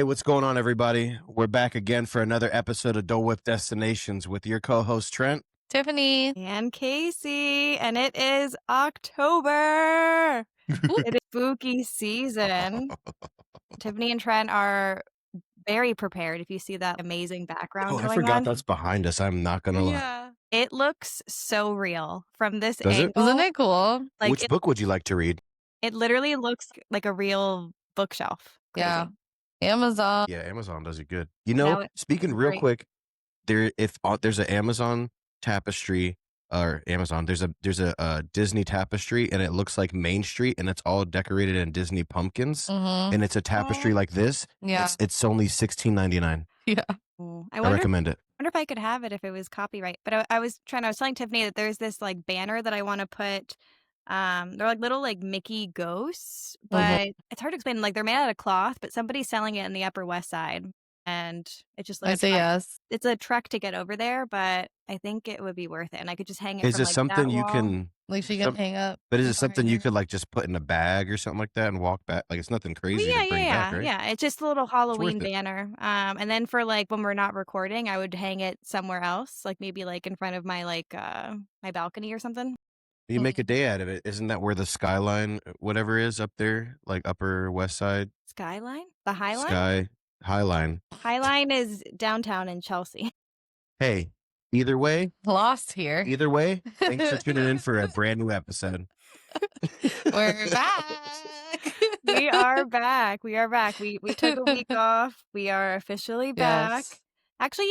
Hey, what's going on, everybody? We're back again for another episode of Dole Whip Destinations with your co-host, Trent. Tiffany. And Kasey. And it is October. It is spooky season. Tiffany and Trent are very prepared if you see that amazing background going I forgot on. that's behind us. I'm not going to lie. Yeah. It looks so real from this Does it? angle. Isn't it cool? Like Which book would you like to read? it literally looks like a real bookshelf. Crazy. Yeah. Amazon. Yeah, Amazon does it good. You know, speaking real great. quick, there's an Amazon tapestry or Amazon, there's a Disney tapestry and it looks like Main Street and it's all decorated in Disney pumpkins and it's a tapestry like this. Yeah. It's only $16.99. Yeah. I recommend it. wonder if I could have it if it was copyright. But I was telling Tiffany that there's this like banner that I want to put. They're like little like Mickey ghosts, but it's hard to explain. Like they're made out of cloth, but somebody's selling it in the Upper West Side, and it's just like I say yes. It's a trek to get over there, but I think it would be worth it, and I could just hang it. Is from, it like, something that you wall. can? Like she can hang up. But is it something you could like just put in a bag or something like that and walk back? Like it's nothing crazy to bring back, right? Yeah. It's just a little Halloween worth it. banner. And then for like when we're not recording, I would hang it somewhere else, like maybe like in front of my my balcony or something. You make a day out of it. Isn't that where the skyline, whatever is up there, like Upper West Side? Skyline? The Highline? Highline. Highline is downtown in Chelsea. Hey, either way. Lost here. Either way, thanks for tuning in for a brand new episode. We're back. We are back. We are back. We took a week off. We are officially back. Yes. Actually,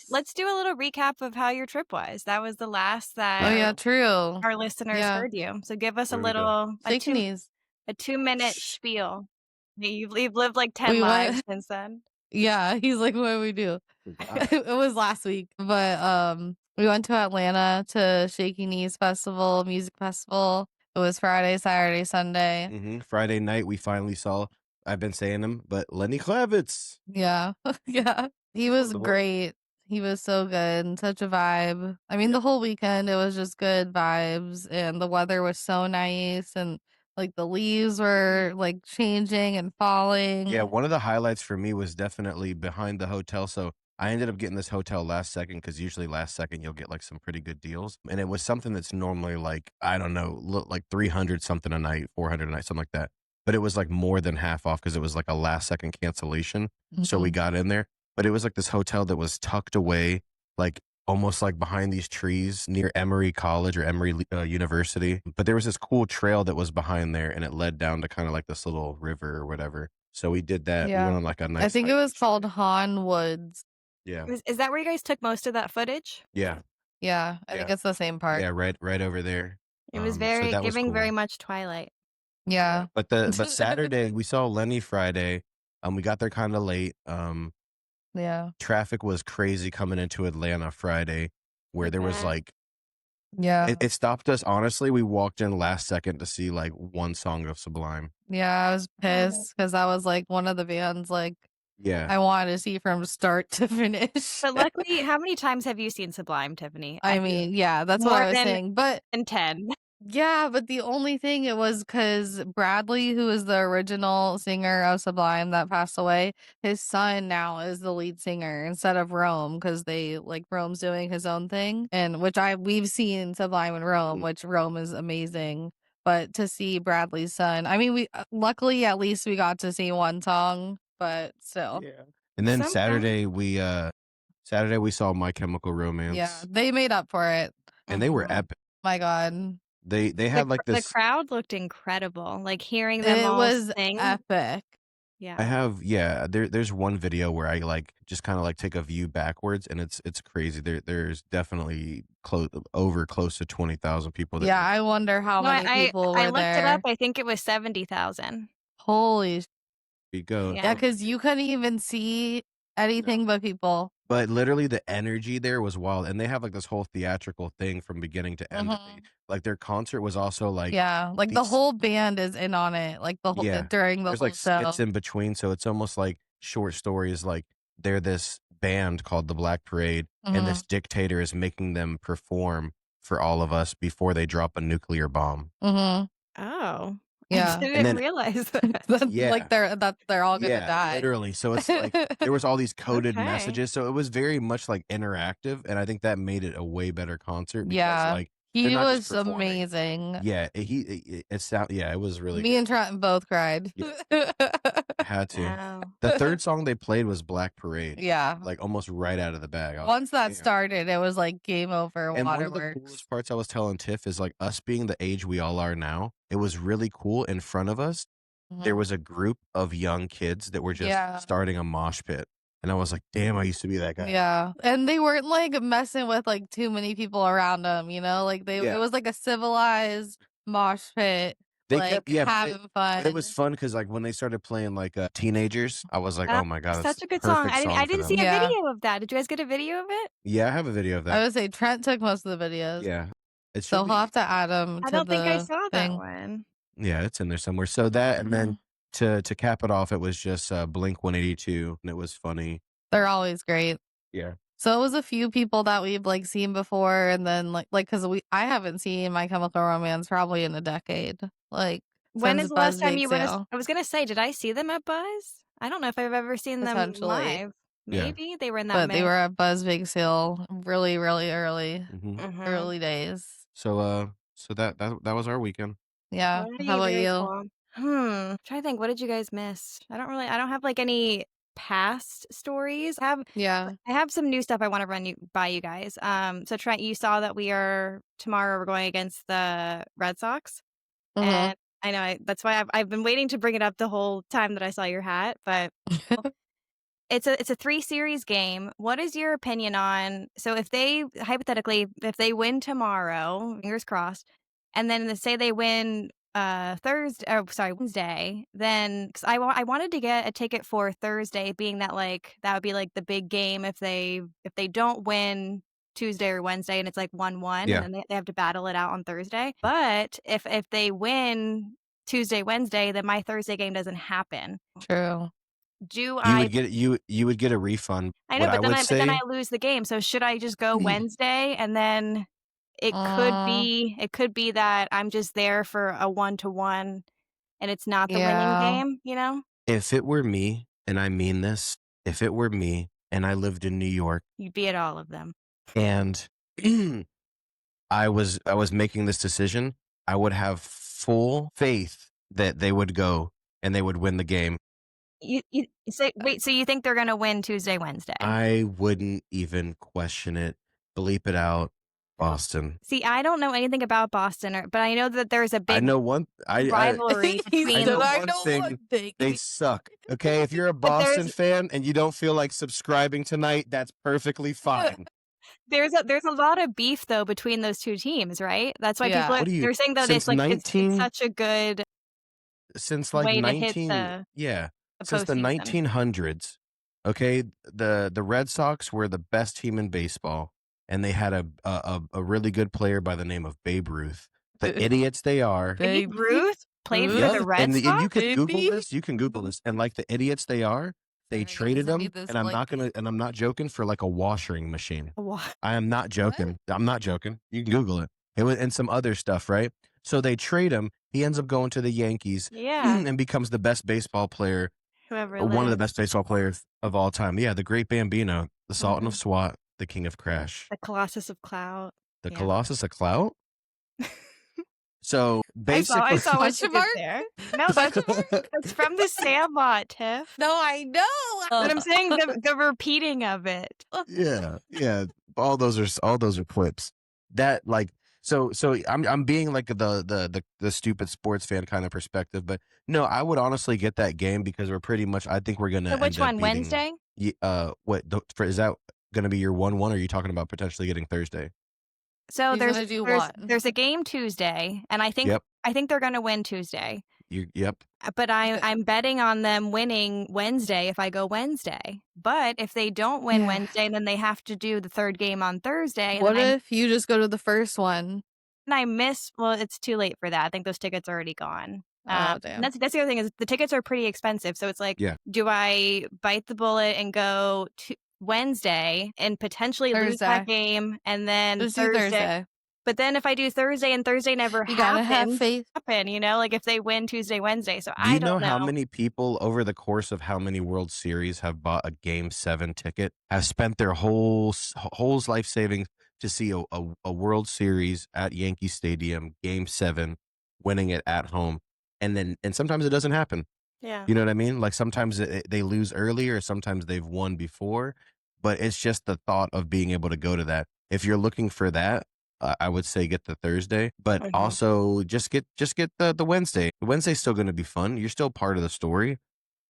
let's do a little recap of how your trip was. That was the last that Oh yeah, true. our listeners heard you. So give us a little a 2-minute spiel. You've lived like 10 lives since then. Yeah, he's like, what do we do? It was last week, but we went to Atlanta to Shaky Knees Festival, music festival. It was Friday, Saturday, Sunday. Friday night, we finally saw. I've been saying him, but Lenny Kravitz. Yeah, yeah. He was great. He was so good and such a vibe. I mean, the whole weekend, it was just good vibes and the weather was so nice and like the leaves were like changing and falling. Yeah, one of the highlights for me was definitely behind the hotel. So I ended up getting this hotel last second because usually last second you'll get like some pretty good deals. And it was something that's normally like, I don't know, like 300 something a night, 400 a night, something like that. But it was like more than half off because it was like a last second cancellation. So we got in there. But it was like this hotel that was tucked away, like almost like behind these trees near Emory College or Emory University. But there was this cool trail that was behind there and it led down to kind of like this little river or whatever. So we did that. Yeah. We went on like a nice I think it was called Han Woods. Yeah. Is that where you guys took most of that footage? Yeah. Yeah, I think it's the same part. Yeah, right over there. It was very much Twilight. Yeah. But Saturday we saw Lenny Friday. We got there kind of late. Yeah. Traffic was crazy coming into Atlanta Friday, where there was like, it stopped us. Honestly, we walked in last second to see like one song of Sublime. Yeah, I was pissed because that was like one of the bands like I wanted to see from start to finish. But luckily, how many times have you seen Sublime, Tiffany? I mean, yeah, that's what I was saying. But 10. Yeah, but the only thing it was because Bradley, who is the original singer of Sublime that passed away, his son now is the lead singer instead of Rome because they like Rome's doing his own thing, and we've seen Sublime and Rome, which Rome is amazing. But to see Bradley's son, I mean, we luckily at least we got to see one song, but still. Yeah. And then Saturday we saw My Chemical Romance. Yeah, they made up for it, and they were epic. My God. They had like this. The crowd looked incredible. Like hearing them all sing. Epic. Yeah. I have there's one video where I like just kind of like take a view backwards and it's crazy. There's definitely close to 20,000 people there. Yeah, I wonder how many people were there. I looked it up. I think it was 70,000. Holy There you go. Yeah, because you couldn't even see anything but people. But literally the energy there was wild. And they have like this whole theatrical thing from beginning to end. Like their concert was also like the whole band is in on it. Like the whole during the there's whole like show. skits in between. So it's almost like short stories. Like they're this band called the Black Parade and this dictator is making them perform for all of us before they drop a nuclear bomb. Oh. Yeah. I didn't And then realize that. Like they're all gonna yeah, die. literally. So it's like there was all these coded Okay. messages. So it was very much like interactive, and I think that made it a way better concert because Yeah. like they're He not just was performing. amazing. Yeah, it was really Me good. and Trent both cried. Had to. Wow. The third song they played was Black Parade. Yeah. Like almost right out of the bag. I was Once like, that "Damn." started, it was like game over. And one of the Waterworks. coolest parts I was telling Tiff is like us being the age we all are now. It was really cool. In front of us, there was a group of young kids that were just starting a mosh pit. And I was like, damn, I used to be that guy. Yeah. And they weren't like messing with like too many people around them, you know? Like it was like a civilized mosh pit. They like kept having fun. It was fun because like when they started playing like Teenagers, I was like, oh my god, Such that's a good song. perfect I didn't see a Yeah. video of that. Did you guys get a video of it? Yeah, I have a video of that. I would say Trent took most of the videos. Yeah. So he'll have to add them to I don't think I the saw that thing. one. Yeah, it's in there somewhere. So that, and then to cap it off, it was just Blink 182, and it was funny. They're always great. Yeah. So it was a few people that we've like seen before, and then like because I haven't seen My Chemical Romance probably in a decade. Like When since is the last Buzz time Bake you went? Sale. I was gonna say, did I see them at Buzz? I don't know if I've ever seen them Potentially. live. Yeah. Maybe they were in that. But they were at Buzz Bake Sale really, really early, Mhm. early days. So that was our weekend. Yeah. How about Very you? cool. Trying to think, what did you guys miss? I don't have like any past stories. I have some new stuff I want to run by you guys. So Trent, you saw that tomorrow we're going against the Red Sox. And I know that's why I've been waiting to bring it up the whole time that I saw your hat, but it's a 3-series game. What is your opinion on, so if they hypothetically, if they win tomorrow, fingers crossed, and then say they win Wednesday, then cuz I wanted to get a ticket for Thursday, being that like that would be like the big game if they don't win Tuesday or Wednesday and it's like 1-1 Yeah. and then they have to battle it out on Thursday. But if they win Tuesday, Wednesday, then my Thursday game doesn't happen. True. You would get a refund. I know, What but then I lose the game. So should I just go Wednesday and then it could be that I'm just there for a 1-1 and it's not the winning game, you know? If it were me, and I mean this, if it were me and I lived in New York, you'd be at all of them. And I was making this decision, I would have full faith that they would go and they would win the game. So you think they're going to win Tuesday, Wednesday? I wouldn't even question it. Bleep it out. Boston. See, I don't know anything about Boston, but I know that there's a big rivalry between them. I know one thing. They suck. Okay, if you're a Boston fan and you don't feel like subscribing tonight, that's perfectly fine. There's a lot of beef though between those two teams, right? That's why people they're saying that it's such a good since like way 19 to hit since the 1900s. Okay, the Red Sox were the best team in baseball, and they had a really good player by the name of Babe Ruth. The idiots they are. Babe Ruth played for the Red Sox. And you can Google this. You can Google this. And like the idiots they are, they traded him, and I'm not joking, for like a washing machine. I am not joking. What? I'm not joking. You can Google it. It was and some other stuff, right? So they trade him. He ends up going to the Yankees, and becomes the best baseball player. One of the best baseball players of all time. Yeah, the great Bambino, the Sultan of SWAT, the King of Crash, the Colossus of Clout. The Colossus of Clout. So basically, I saw what you did there. No, that's from the Sandlot, Tiff. No, I know. But I'm saying the repeating of it. Yeah. All those are clips. That like so I'm being like the stupid sports fan kind of perspective, but no, I would honestly get that game because we're pretty much. I think we're gonna. So which one? Wednesday? Is that gonna be your 1-1? Or are you talking about potentially getting Thursday? So there's a game Tuesday, and I think they're going to win Tuesday. Yep. But I'm betting on them winning Wednesday if I go Wednesday. But if they don't win Wednesday, then they have to do the third game on Thursday. What if you just go to the first one? And I miss. Well, it's too late for that. I think those tickets are already gone. Oh, damn. That's the other thing is the tickets are pretty expensive. So it's like, do I bite the bullet and go to Wednesday and potentially lose that game, and then Thursday? But then if I do Thursday and Thursday never You gotta have happens, faith. like if they win Tuesday, Wednesday. So Do you I know don't how know. many people over the course of how many World Series have bought a Game 7 ticket, have spent their whole life savings to see a World Series at Yankee Stadium, Game 7, winning it at home, and sometimes it doesn't happen. Yeah. You know what I mean? Like sometimes they lose early, or sometimes they've won before, but it's just the thought of being able to go to that. If you're looking for that, I would say get the Thursday, but also just get the Wednesday. The Wednesday's still going to be fun. You're still part of the story.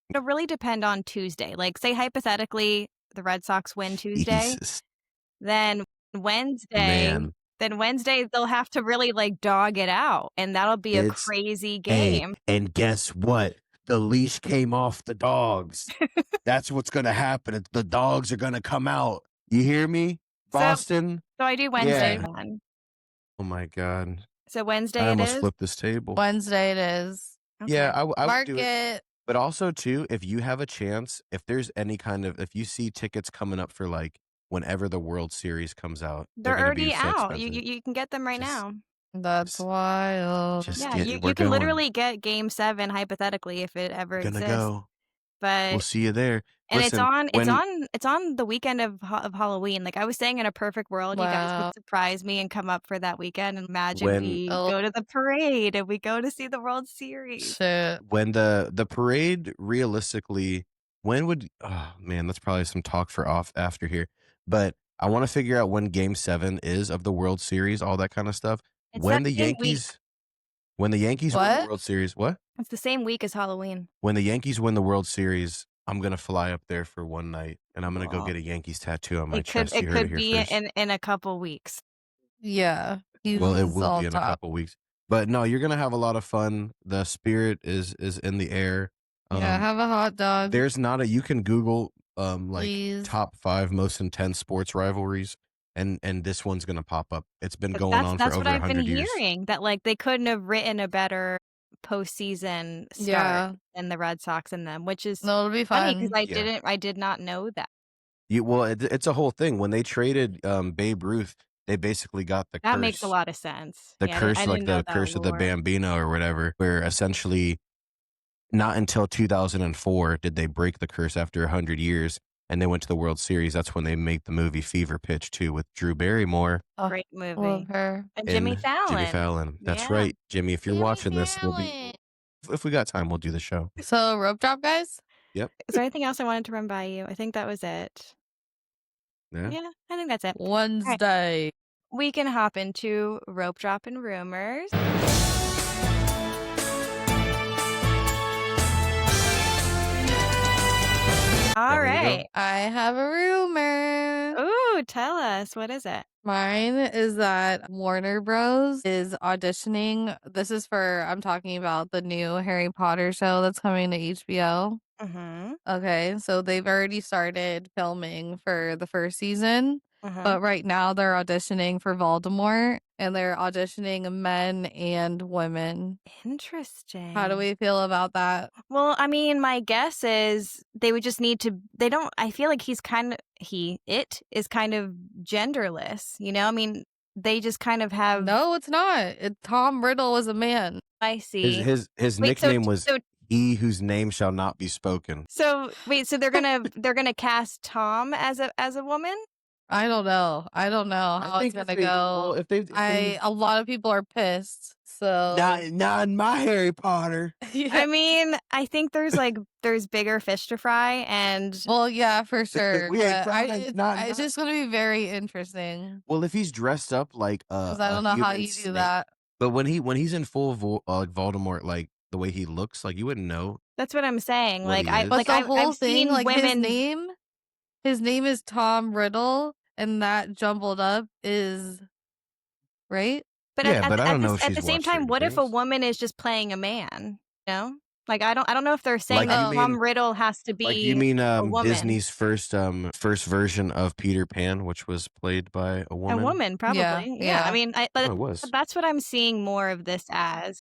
It'll really depend on Tuesday. Like, say hypothetically, the Red Sox win Tuesday, Jesus, then Wednesday, man, they'll have to really like dog it out, and that'll be a it's crazy hey, game. and guess what? The leash came off the dogs. That's what's going to happen. The dogs are going to come out. You hear me, Boston? So I do Wednesday Yeah. then. Oh my God. So Wednesday I it almost is. flipped this table. Wednesday it is. Okay. Yeah, I would Mark do it. it. But also too, if you have a chance, if there's any kind of, if you see tickets coming up for like whenever the World Series comes out, They're gonna be already so out. expensive. You can get them right Just- now. That's just- wild. Just Yeah, get, you we're can going. literally get Game 7 hypothetically if it ever Gonna exists. go. But We'll see you there. and Listen, it's on the weekend of Halloween. Like I was saying, in a perfect world, you guys Wow. would surprise me and come up for that weekend. And imagine When- we Oh. go to the parade and we go to see the World Series. Shit. when the parade realistically, when would, oh man, that's probably some talk for off after here. But I want to figure out when Game 7 is of the World Series, all that kind of stuff. It's When that the same Yankees, when the Yankees win the What? World Series, what? It's the same week as Halloween. When the Yankees win the World Series, I'm gonna fly up there for one night, and I'm gonna go Wow. get a Yankees tattoo on my It could chest. You heard it here be first. in a couple weeks. Yeah. Well, it He's will all be in a top. couple weeks. But no, you're gonna have a lot of fun. The spirit is in the air. Yeah, have a hot dog. There's not a, you can Google like Please. top 5 most intense sports rivalries, and this one's gonna pop up. It's been going on for That's over what I've been 100 years. hearing. That like they couldn't have written a better postseason start Yeah. than the Red Sox in them, which is No, it'll be funny fun. because I did not know that. Well, it's a whole thing. When they traded Babe Ruth, they basically got the That curse. makes a lot of sense. The Yeah, curse, I like didn't know the that curse of the lore. Bambino or whatever, where essentially not until 2004 did they break the curse after 100 years, and they went to the World Series. That's when they made the movie Fever Pitch 2 with Drew Barrymore Oh, Great movie. love her. And Jimmy and Fallon. Jimmy Fallon. That's Yeah. right, Jimmy. If you're Jimmy watching this, Fallon. if we got time, we'll do the show. So rope drop, guys? Is there anything else I wanted to run by you? I think that was it. Yeah. Yeah, I think that's it. Wednesday. We can hop into rope drop and rumors. All There you go. right. I have a rumor. Ooh, tell us. What is it? Mine is that Warner Bros. Is auditioning. This is for, I'm talking about the new Harry Potter show that's coming to HBO. Mm-hmm. Okay, so they've already started filming for the first season, but right now they're auditioning for Voldemort, and they're auditioning men and women. Interesting. How do we feel about that? Well, I mean, my guess is they would just need to, I feel like it is kind of genderless, you know? I mean, they just kind of have. No, it's not. Tom Riddle is a man. I see. His Wait, so- nickname was so- He Whose Name Shall Not Be Spoken. So wait, so they're gonna cast Tom as a woman? I don't know. I don't know how it's gonna go. Well, if they, A lot of people are pissed. So not in my Harry Potter. I mean, I think there's bigger fish to fry, and well, yeah, for sure. We ain't but frying, it's just gonna be very interesting Well, if he's dressed up like because I don't know how human you do snake- that. But when he's in full like Voldemort, like the way he looks, like you wouldn't know. that's what I'm saying. What Like he I is. But like the I've whole thing, seen like women. his name is Tom Riddle, and that jumbled up is right. But Yeah, but I don't know if at she's the same watched time, certain what if a things. woman is just playing a man? You know, like I don't know if they're saying Like, that you Tom mean- Riddle has to be. Like you mean woman. Disney's first version of Peter Pan, which was played by a woman. a woman, probably. Yeah, Yeah. yeah. I mean, Oh, it was. that's what I'm seeing more of this as.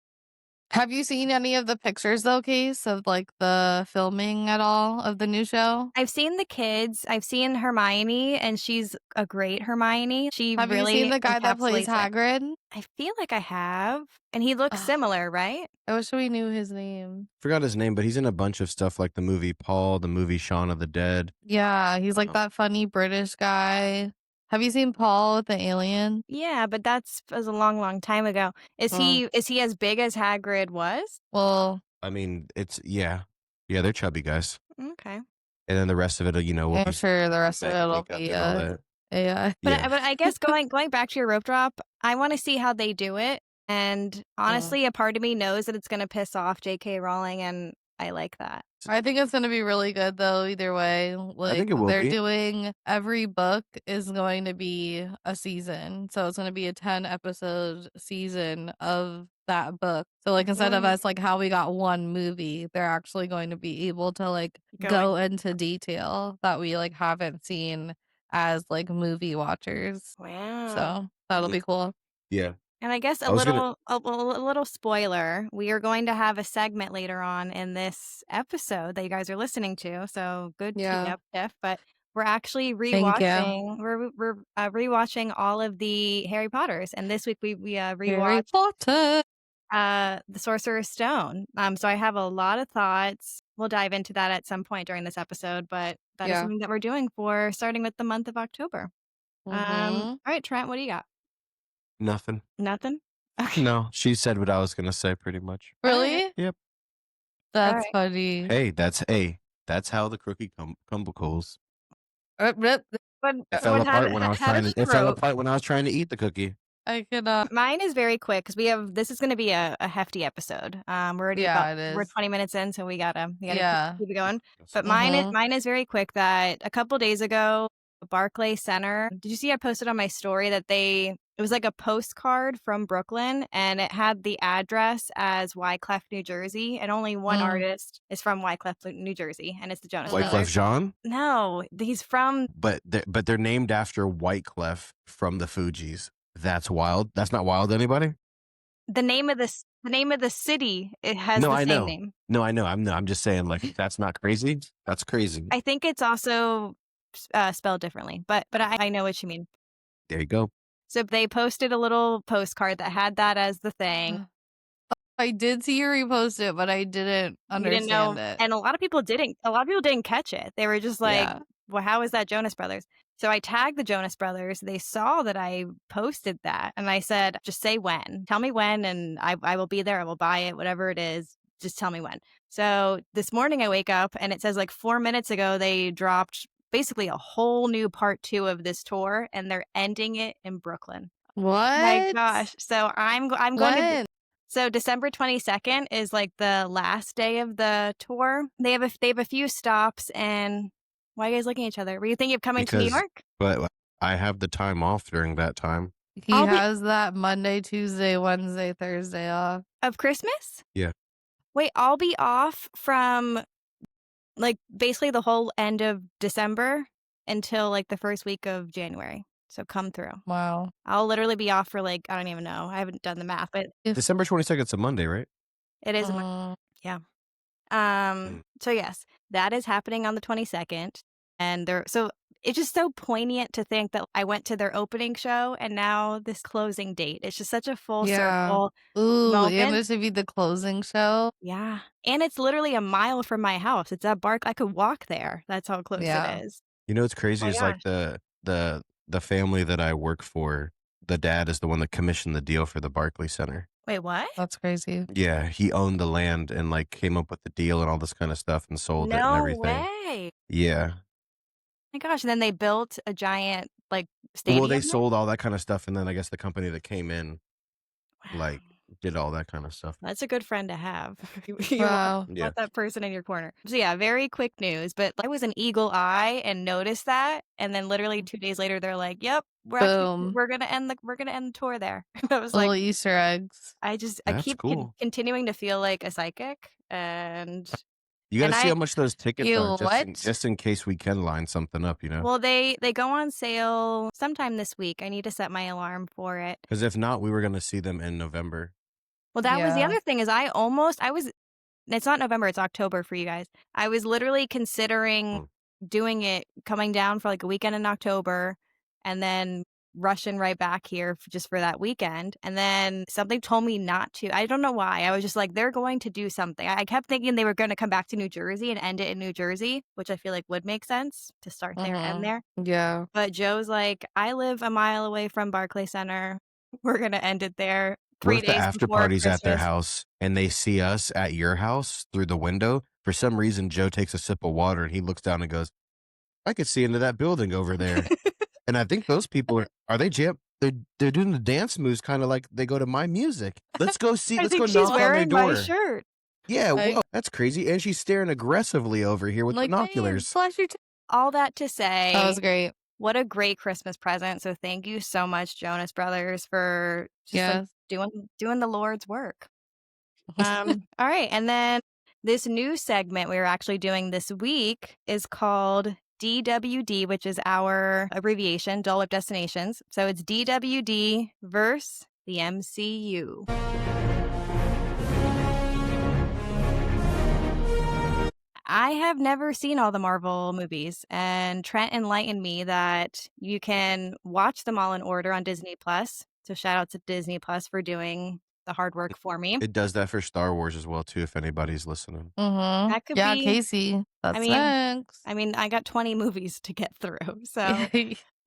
Have you seen any of the pictures though, Case, of like the filming at all of the new show? I've seen the kids. I've seen Hermione, and she's a great Hermione. She Have you seen really the guy that plays encapsulates it. Hagrid? I feel like I have, and he looks Ugh, similar, right? I wish we knew his name. Forgot his name, but he's in a bunch of stuff like the movie Paul, the movie Shaun of the Dead. Yeah, he's like that funny British guy. Have you seen Paul with the alien? Yeah, but was a long, long time ago. Is Uh, he as big as Hagrid was? well, I mean, yeah, they're chubby guys, Okay. and then the rest of it, will I'm be sure the rest of makeup it'll be and all that. AI. Yeah, But I guess going back to your rope drop, I want to see how they do it. And honestly, a part of me knows that it's going to piss off J.K. Rowling, and I like that. I think it's gonna be really good though, either way. I Like think it will they're be. doing every book is going to be a season. So it's gonna be a 10-episode season of that book. So like instead of us like how we got one movie, they're actually going to be able to like go into detail that we like haven't seen as like movie watchers. Wow. So that'll be cool. Yeah. And I guess a little spoiler, we are going to have a segment later on in this episode that you guys are listening to. So good tee up, Tiff. But we're actually rewatching. We're rewatching all of the Harry Potters, and this week we rewatched Harry Potter. The Sorcerer's Stone. So I have a lot of thoughts. We'll dive into that at some point during this episode, but that is something that we're doing for starting with the month of October. All right, Trent, what do you got? Nothing. Nothing? Okay. No, she said what I was gonna say pretty much. Really? Yep. That's funny. Hey, that's how the cookie crumbles. It fell apart when I was trying to eat the cookie. I cannot. Mine is very quick because this is going to be a hefty episode. We're already we're 20 minutes in, so we gotta keep it going. But mine is very quick. That a couple days ago, Barclay Center. Did you see? I posted on my story that it was like a postcard from Brooklyn, and it had the address as Wyclef, New Jersey, and only one artist is from Wyclef, New Jersey, and it's the Jonas Brothers. Wyclef Jean? No, he's from. But they're named after Wyclef from the Fugees. That's wild. That's not wild to anybody. The name of the city, it has the same name. No, I know. I'm just saying, like, that's not crazy. That's crazy. I think it's also spelled differently, but I know what you mean. There you go. So they posted a little postcard that had that as the thing. I did see you repost it, but I didn't understand it. And a lot of people didn't catch it. They were just like, well, how is that Jonas Brothers? So I tagged the Jonas Brothers. They saw that I posted that, and I said, just say when. Tell me when, and I will be there. I will buy it, whatever it is. Just tell me when. So this morning I wake up, and it says like 4 minutes ago they dropped basically a whole new part 2 of this tour, and they're ending it in Brooklyn. What? My gosh. So I'm going to. So December 22nd is like the last day of the tour. They have a few stops, and why are you guys looking at each other? Were you thinking of coming to New York? But I have the time off during that time. He has that Monday, Tuesday, Wednesday, Thursday off. Of Christmas? Yeah. Wait, I'll be off from like basically the whole end of December until like the first week of January. So come through. Wow. I'll literally be off for like, I don't even know. I haven't done the math, but December 22nd is a Monday, right? It is. Yeah. So yes, that is happening on the 22nd. And so it's just so poignant to think that I went to their opening show and now this closing date. It's just such a full circle moment. And this would be the closing show. Yeah. And it's literally a mile from my house. It's at I could walk there. That's how close it is. You know what's crazy is like the family that I work for, the dad is the one that commissioned the deal for the Barclay Center. Wait, what? That's crazy. Yeah, he owned the land and like came up with the deal and all this kind of stuff and sold it and everything. No way. Yeah. My gosh, and then they built a giant like stadium. Well, they sold all that kind of stuff, and then I guess the company that came in like did all that kind of stuff. That's a good friend to have. You Wow. want that person in your corner. So yeah, very quick news, but I was an eagle eye and noticed that, and then literally 2 days later they're like, "Yep, we're gonna end the tour there." I was little like, Easter eggs. I keep continuing to feel like a psychic, and you got to see how much those tickets are, just in case we can line something up, you know. Well, they go on sale sometime this week. I need to set my alarm for it. Because if not, we were going to see them in November. Well, that was the Yeah. other thing is it's not November, it's October for you guys. I was literally considering Mm. doing it, coming down for like a weekend in October and then rushing right back here just for that weekend. And then something told me not to. I don't know why. I was just like, they're going to do something. I kept thinking they were going to come back to New Jersey and end it in New Jersey, which I feel like would make sense to start there and there. Yeah. But Joe's like, I live a mile away from Barclay Center. We're going to end it there. What 3 if the days after before party's at their Christmas. house and they see us at your house through the window? For some reason, Joe takes a sip of water and he looks down and goes, I could see into that building over there. And I think those people are they jam? They're doing the dance moves kind of like they go to my music. Let's go see. I Let's think go she's knock on their wearing my door. shirt. Yeah, Like- whoa, that's crazy. And she's staring aggressively over here with Like, binoculars. flash your All that to say, That was great. what a great Christmas present. So thank you so much, Jonas Brothers, for just like, doing the Lord's work. All right. And then this new segment we were actually doing this week is called DWD, which is our abbreviation, Dole Whip Destinations. So it's DWD versus the MCU. I have never seen all the Marvel movies, and Trent enlightened me that you can watch them all in order on Disney Plus. So shout out to Disney Plus for doing the hard work for me. It does that for Star Wars as well too, if anybody's listening. That could Yeah, be Kasey. That's next. next. I got 20 movies to get through, so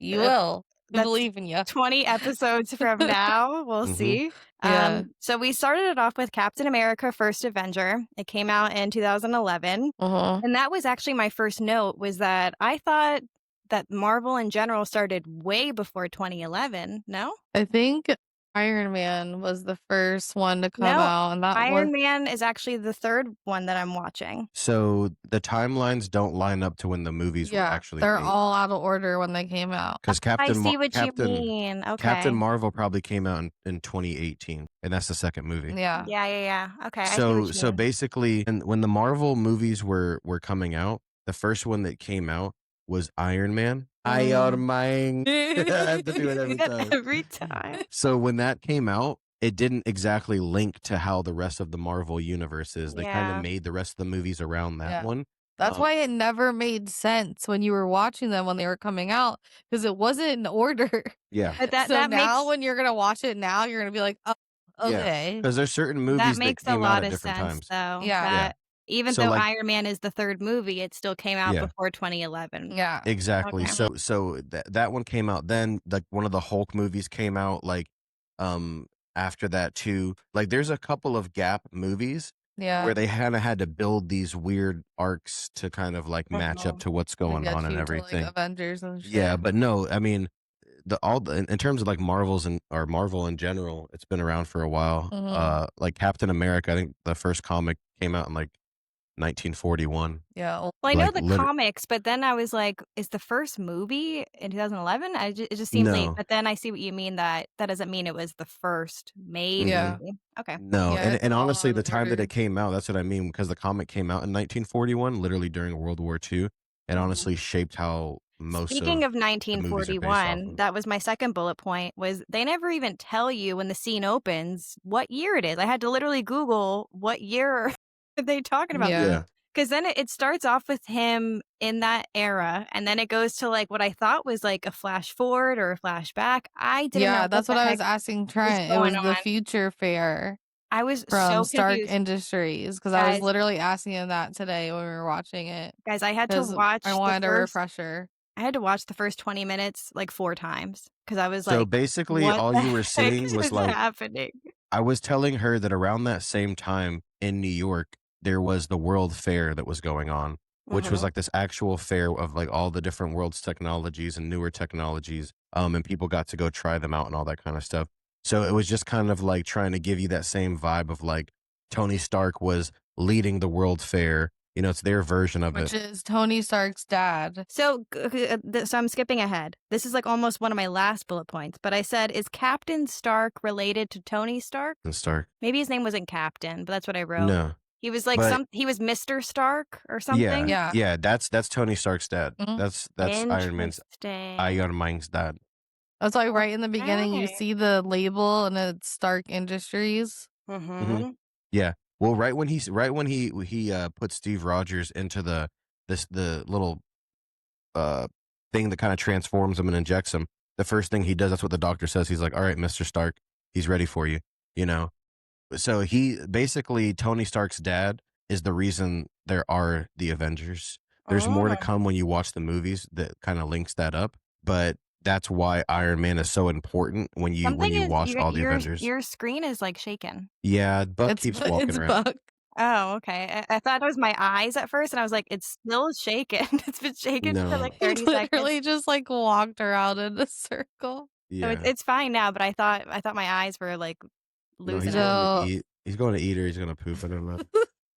You will. I that's believe in you. 20 episodes from now. We'll Mhm. see. Yeah. So we started it off with Captain America: First Avenger. It came out in 2011. And that was actually my first note, was that I thought that Marvel in general started way before 2011. No? I think Iron Man was the first one to come No, out, and that Iron was Man is actually the third one that I'm watching. So the timelines don't line up to when the movies were actually they're made. all out of order when they came out. Because I see what you mean. Okay. Captain Marvel probably came out in 2018, and that's the second movie. Yeah. Yeah. Okay. I see So what you so mean. basically, and when the Marvel movies were coming out, the first one that came out was Iron Man. Iron Man. I have to do it every time. Every time. So when that came out, it didn't exactly link to how the rest of the Marvel universe is. They kind Yeah. of made the rest of the movies around that one. That's why it never made sense when you were watching them when they were coming out, because it wasn't in order. Yeah. But So that now makes when you're gonna watch it now, you're gonna be like, oh, okay. Because there's certain movies that that makes a came out lot at of different sense, times. though. Yeah. That even So, though like- Iron Man is the third movie, it still came out Yeah. before 2011. Yeah. Exactly. Okay. So that one came out then. Like one of the Hulk movies came out like after that too. Like there's a couple of gap movies Yeah. where they kind of had to build these weird arcs to kind of like match up to what's To going get on and you to, everything. like, Avengers and shit. Yeah, but no, I mean in terms of like Marvel in general, it's been around for a while. Mhm. Like Captain America, I think the first comic came out in like 1941. Yeah. Well, I know Like, the comics, but then I was like, is the first movie in 2011? It just seems late. No. But then I see what you mean, that doesn't mean it was the first made Yeah. movie. Okay. No, Yeah, it's and all honestly, out the of time that order. it came out, that's what I mean, because the comic came out in 1941, literally during World War II, and honestly shaped how most Speaking of the movies are based off 1941, of. that was my second bullet point, was they never even tell you when the scene opens what year it is. I had to literally Google what year are they talking about. Yeah. Because then it starts off with him in that era, and then it goes to like what I thought was like a flash forward or a flashback. I didn't know Yeah, what that's the what I heck was asking Trent. It going was the on. future fair I was from so Stark confused. Industries, because I was Guys. literally asking him that today when we were watching it. Guys, I had to 'Cause watch I the wanted a first refresher. I had to watch the first 20 minutes like 4 times because I was So like, basically, what all the you were heck seeing was is like, happening? I was telling her that around that same time in New York, there was the World Fair that was going on, which was like this actual fair of like all the different world's technologies and newer technologies. And people got to go try them out and all that kind of stuff. So it was just kind of like trying to give you that same vibe of like Tony Stark was leading the World Fair. You know, it's their version of Which it. is Tony Stark's dad. So I'm skipping ahead. This is like almost one of my last bullet points, but I said, is Captain Stark related to Tony Stark? And Stark. Maybe his name wasn't Captain, but that's what I wrote. No. He was like But- he was Mr. Stark or something. Yeah. That's Tony Stark's dad. Mhm. That's Iron Man's dad. That's why right in the beginning you Okay. see the label and it's Stark Industries. Mhm. Yeah. Well, right when he put Steve Rogers into the little uh thing that kind of transforms him and injects him, the first thing he does, that's what the doctor says. He's like, "All right, Mr. Stark, he's ready for you." You know. So he basically Tony Stark's dad is the reason there are the Avengers. There's more to Oh. come when you watch the movies that kind of links that up, but that's why Iron Man is so important when Something you is watch all the Avengers. your screen is, like, shaken. Yeah, Buck keeps walking It's around. Buck. Oh, okay. I thought it was my eyes at first, and I was like, "It's still shaken." It's been shaken for, No. like, He 30 seconds. literally just like walked around in a circle. So Yeah. it's fine now, but I thought my eyes were, like, No, losing he's it. going to So eat. He's going to eat or he's going to poop. I don't know.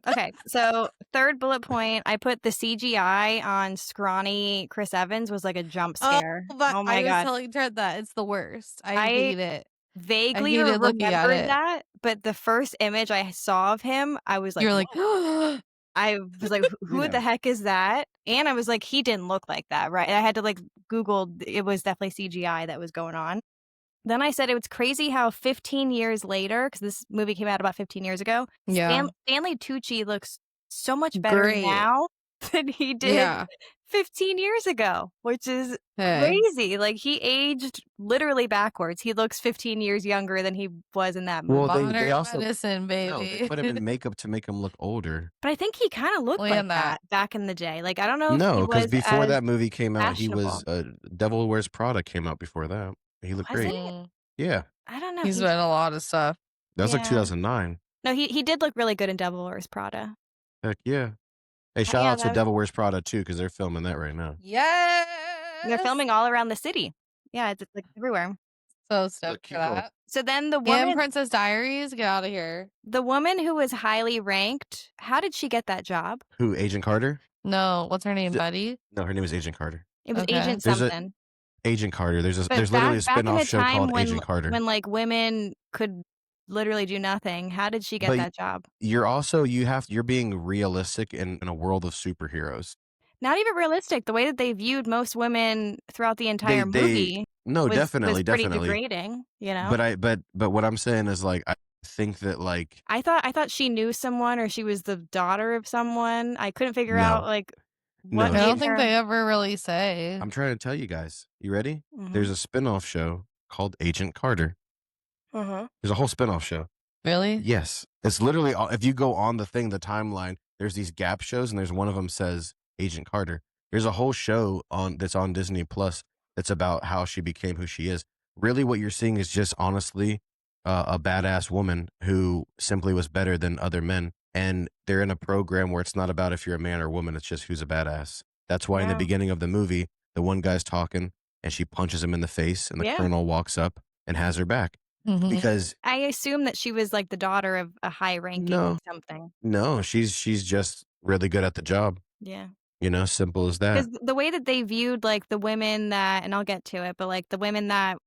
Okay, so 3rd bullet point, I put the CGI on scrawny Chris Evans was like a jump oh, scare. but Oh I my was god. telling Trent that it's the worst. I I hate it. I vaguely hated looking at remembered it. that, but the first image I saw of him, I was like, You're like, "Whoa." I was like, Who Yeah. the heck is that?" And I was like, "He didn't look like that," right? I had to, like, Google, it was definitely CGI that was going on. Then I said it was crazy how 15 years later, because this movie came out about 15 years ago, yeah, Stanley Tucci looks so much better great. now than he did Yeah. 15 years ago, which is Hey, crazy. Like, he aged literally backwards. He looks 15 years younger than he was in that Well, movie. they modern also medicine, no, they baby. put him in makeup to make him look older. But I think he kinda looked like Plan that. that back in the day. Like, I don't know if he No, because was before as that movie came out, he was fashionable. Devil Wears Prada came out before that. He looked Was great. it? Mm, Yeah, I don't know. he's been in a lot of stuff. that was like Yeah. 2009. No, he did look really good in Devil Wears Prada. Heck yeah. Hey, shout Yeah, out to that Devil Wears Prada too, because they're filming that right now. they're Yes. filming all around the city. Yeah, it's, like, everywhere. So Look, stoked for keep going. that. So then And Princess Diaries, get out of here. the woman who was highly ranked, how did she get that job? Who? Agent Carter? No, what's her name, Sh- Buddy? No, her name is Agent Carter. It was Okay. Agent There's a something. Agent Carter. But There's literally a back in spin-off the show time called Agent Carter. when, like, women could literally do nothing, how did she get But that job? you're being realistic in a world of superheroes. Not even realistic. The way that they viewed most women throughout the entire They movie no, was definitely, pretty definitely. degrading, you know? But what I'm saying is like I think that like I thought she knew someone or she was the daughter of someone. I couldn't figure out, no. like, No, what I made don't think her. they ever really say. I'm trying to tell you guys. You ready? Mhm. There's a spin-off show called Agent Carter. Mhm. There's a whole spin-off show. Really? Yes. It's literally if you go on the timeline, there's these gap shows and there's one of them says Agent Carter. There's a whole show that's on Disney Plus that's about how she became who she is. Really what you're seeing is just honestly a badass woman who simply was better than other men. And they're in a program where it's not about if you're a man or woman, it's just who's a badass. That's why in the Yeah. beginning of the movie, the one guy's talking and she punches him in the face and the Yeah. colonel walks up and has her back. Mhm. Because I assume that she was, like, the daughter of a high-ranking no, something. no, she's just really good at the job. Yeah. Simple as that. Because the way that they viewed, like, the women that, and I'll get to it, but, like, the women that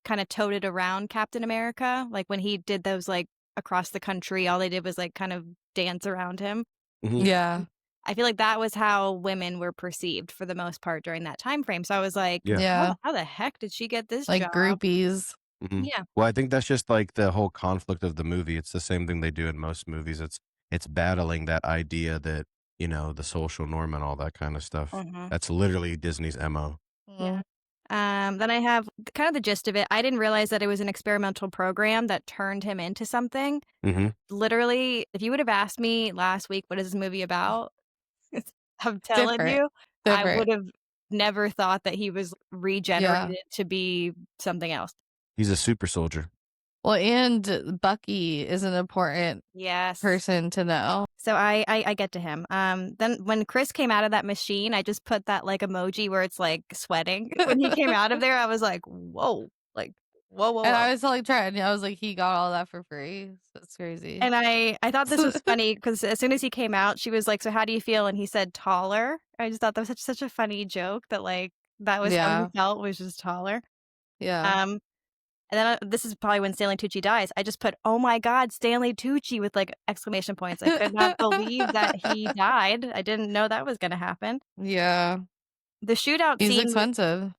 kinda toted around Captain America, like, when he did those, like, across the country, all they did was, like, kind of dance around him. Mhm. Yeah. I feel like that was how women were perceived for the most part during that time frame, so I was like, Yeah. Yeah. How the heck did she get this Like job?" groupies. Mhm. Yeah. Well, I think that's just like the whole conflict of the movie. It's the same thing they do in most movies. It's battling that idea that, the social norm and all that kind of stuff. Mhm. That's literally Disney's MO. Yeah. Then I have kind of the gist of it. I didn't realize that it was an experimental program that turned him into something. Mhm. Literally, if you would have asked me last week, "What is this movie about?" I'm telling Different. you, I Different. would have never thought that he was regenerated to be something else. He's a super soldier. Well, and Bucky is an important Yes. person to know. So I get to him. Then when Chris came out of that machine, I just put that, like, emoji where it's, like, sweating. When he came out of there, I was like, "Whoa." Like, whoa, whoa, And whoa. I was telling Trent, I was like, he got all that for free. That's crazy. And I thought this was funny because as soon as he came out, she was like, "So how do you feel?" And he said, "Taller." I just thought that was such a funny joke that, like, that was how Yeah. he felt, was just taller. Yeah. And then this is probably when Stanley Tucci dies. I just put, "Oh my god, Stanley Tucci," with, like, exclamation points. I could not believe that he died. I didn't know that was gonna happen. Yeah. The shootout He's scene expensive.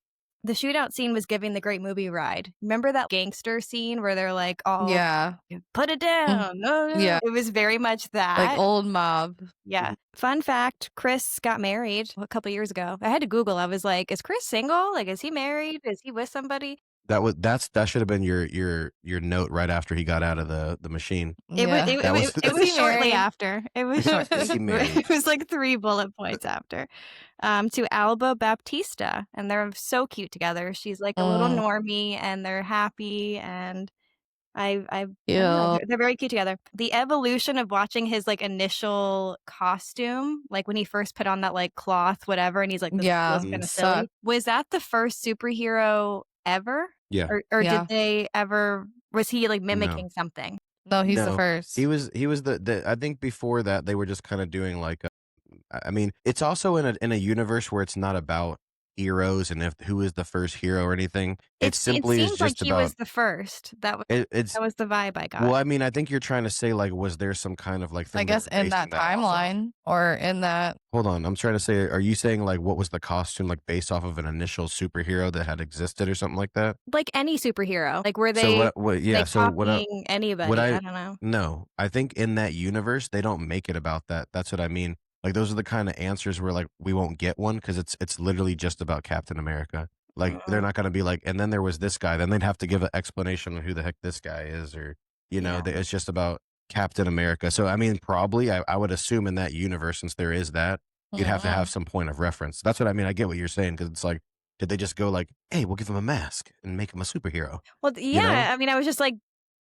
The shootout scene was giving the Great Movie Ride. Remember that gangster scene where they're like, all Yeah. put it down. No, no. Yeah. It was very much that. Like old mob. Yeah. Fun fact, Chris got married a couple years ago. I had to Google. I was like, is Chris single? Like, is he married? Is he with somebody? That should have been your note right after he got out of the machine. It was shortly after. It was shortly. It was like 3 bullet points after. To Alba Baptista, and they're so cute together. She's like a little normie, and they're happy, and I don't know, they're very cute together. The evolution of watching his like initial costume, like when he first put on that like cloth, whatever, and he's like, this feels kind of silly. Was that the first superhero ever? Yeah. Or did they ever? Was he like mimicking something? No, he's the first. He was the I think before that they were just kind of doing like I mean, it's also in a universe where it's not about heroes and who is the first hero or anything. It simply is just like he about was the first. That was the vibe I got. Well, I mean, I think you're trying to say like, was there some kind of like thing? I guess in that timeline or in that. Hold on, I'm trying to say, are you saying like what was the costume like based off of an initial superhero that had existed or something like that? Like any superhero, like were they? Copying anybody? I don't know. No, I think in that universe they don't make it about that. That's what I mean. Like those are the kind of answers where like we won't get one because it's literally just about Captain America. Like they're not going to be like, and then there was this guy. Then they'd have to give an explanation of who the heck this guy is, or it's just about Captain America. So I mean, probably I would assume in that universe, since there is that, you'd have to have some point of reference. That's what I mean. I get what you're saying because it's like, did they just go like, hey, we'll give him a mask and make him a superhero? Well, yeah. I mean, I was just like,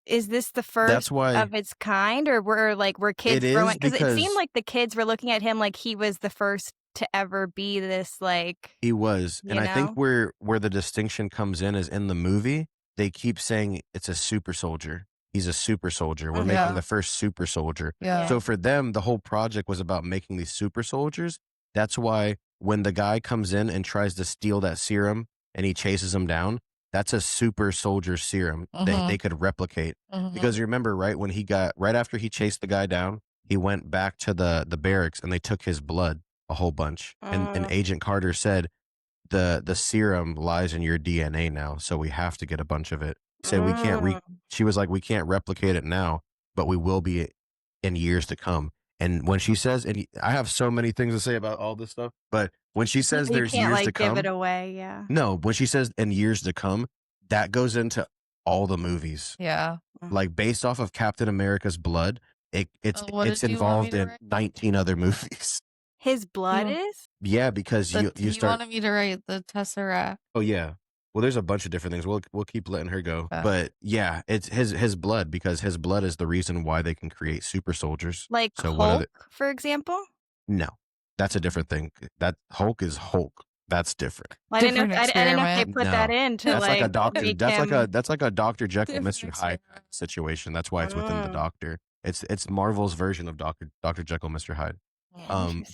is this the first of its kind, or were kids growing? Because it seemed like the kids were looking at him like he was the first to ever be this, like he was. And I think where the distinction comes in is in the movie, they keep saying it's a super soldier. He's a super soldier. We're making the first super soldier. Yeah. So for them, the whole project was about making these super soldiers. That's why when the guy comes in and tries to steal that serum and he chases him down, that's a super soldier serum that they could replicate. Because you remember, right, when right after he chased the guy down, he went back to the barracks and they took his blood, a whole bunch. And Agent Carter said, the serum lies in your DNA now, so we have to get a bunch of it. Said we can't she was like, we can't replicate it now, but we will be in years to come. And when she says, and I have so many things to say about all this stuff, but when she says there's years to come, give it away, yeah. No, when she says in years to come, that goes into all the movies. Yeah. Like based off of Captain America's blood, it's involved in 19 other movies. His blood is? Yeah, because you wanted me to write the Tesseract. Oh yeah. Well, there's a bunch of different things. We'll keep letting her go. But yeah, it's his blood, because his blood is the reason why they can create super soldiers. Like Hulk, for example? No, that's a different thing. That Hulk is Hulk. That's different. Well, I didn't know if they put that in to that's like a doctor. That's That's like a Dr. Jekyll, Mr. Hyde situation. That's why it's within the Doctor. It's Marvel's version of Dr. Jekyll, Mr. Hyde.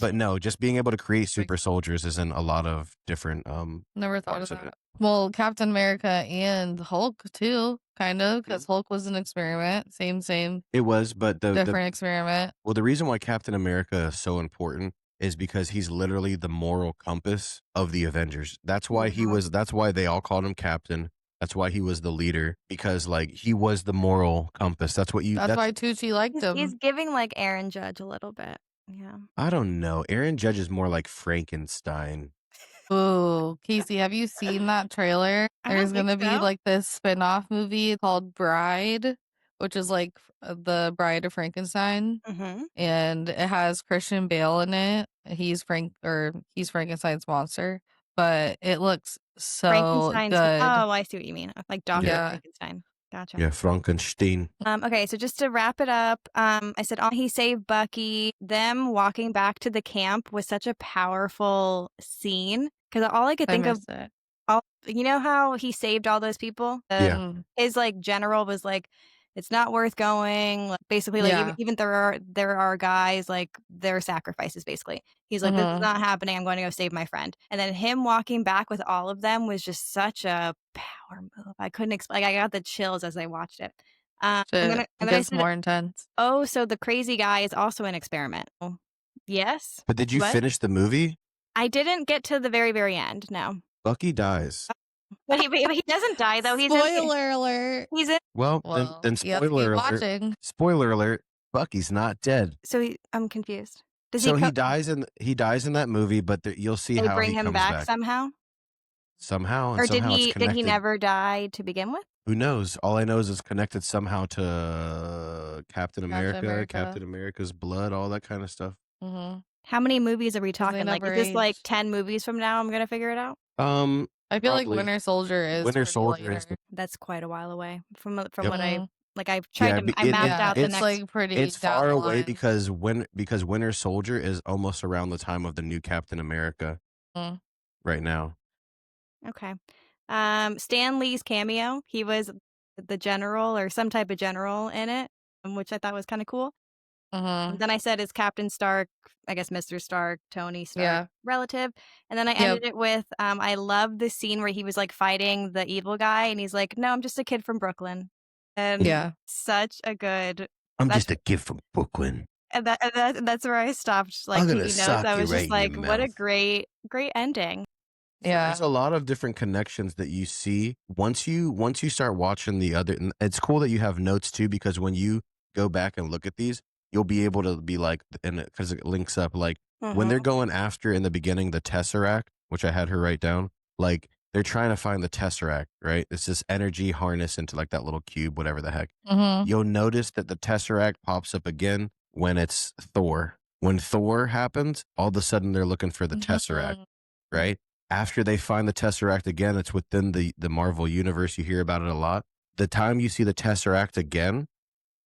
But no, just being able to create super soldiers is in a lot of different never thought of that. Well, Captain America and Hulk too, kind of, because Hulk was an experiment. Same. It was, but the different experiment. Well, the reason why Captain America is so important is because he's literally the moral compass of the Avengers. That's why that's why they all called him Captain. That's why he was the leader, because like he was the moral compass. That's why Tucci liked him. He's giving like Aaron Judge a little bit. Yeah. I don't know. Aaron Judge is more like Frankenstein. Oh, Kasey, have you seen that trailer? There's going to be like this spin-off movie called Bride, which is like the Bride of Frankenstein. And it has Christian Bale in it. He's Frankenstein's monster, but it looks so good. Oh, I see what you mean. Like Dr. Frankenstein. Gotcha. Yeah, Frankenstein. Okay, so just to wrap it up, I said he saved Bucky. Them walking back to the camp was such a powerful scene, because all I could think of, you know how he saved all those people? His like general was like, it's not worth going. Like, basically, like even there are guys like their sacrifices. Basically, he's like, this is not happening. I'm going to go save my friend. And then him walking back with all of them was just such a power move. I couldn't explain. I got the chills as I watched it. And then I said, more intense. Oh, so the crazy guy is also an experiment. Yes. But did you finish the movie? I didn't get to the very, very end. No. Bucky dies. But he doesn't die though. Spoiler alert. He's in. Well, Well, then you have to keep spoiler alert. watching. Spoiler alert. Bucky's not dead. So I'm confused. Does So he he dies in that movie, but you'll see they how bring he him comes back back somehow? somehow, and Or did somehow it's he connected. never die to begin with? Who knows? All I know is it's connected somehow to Captain America, America. Captain America's blood, all that kind of stuff. Mm-hmm. How many movies are we 'Cause they talking? Like, never is this like age. 10 movies from now I'm gonna figure it out? I feel like Probably. Winter Soldier is Winter pretty Soldier is later. That's quite a while away from Yep. what Mhm. I've tried Yeah, to I mapped out the it's next. like pretty it's down far the away line. because Winter Soldier is almost around the time of the new Captain America Mm. right now. Okay. Stan Lee's cameo. He was the general or some type of general in it, which I thought was kind of cool. Mhm. Then I said, "Is Captain Stark, I guess Mr. Stark, Tony Stark, Yeah. relative?" And then I Yep. ended it with, I love the scene where he was like fighting the evil guy, and he's like, "No, I'm just a kid from Brooklyn." And Yeah. such a good. I'm That's just a kid from Brooklyn. and that's where I stopped. Like I'm gonna taking notes. sock I you was right just in your like, "What a mouth." great ending." So Yeah. there's a lot of different connections that you see once you start watching the other. And it's cool that you have notes too, because when you go back and look at these, you'll be able to be like, and because it links up, like when they're going after in the beginning the Tesseract, which I had her write down, like they're trying to find the Tesseract, right? It's this energy harness into like that little cube, whatever the heck. Mhm. You'll notice that the Tesseract pops up again when it's Thor. When Thor happens, all of a sudden they're looking for the Tesseract, Mhm. right? After they find the Tesseract again, it's within the Marvel universe. You hear about it a lot. The time you see the Tesseract again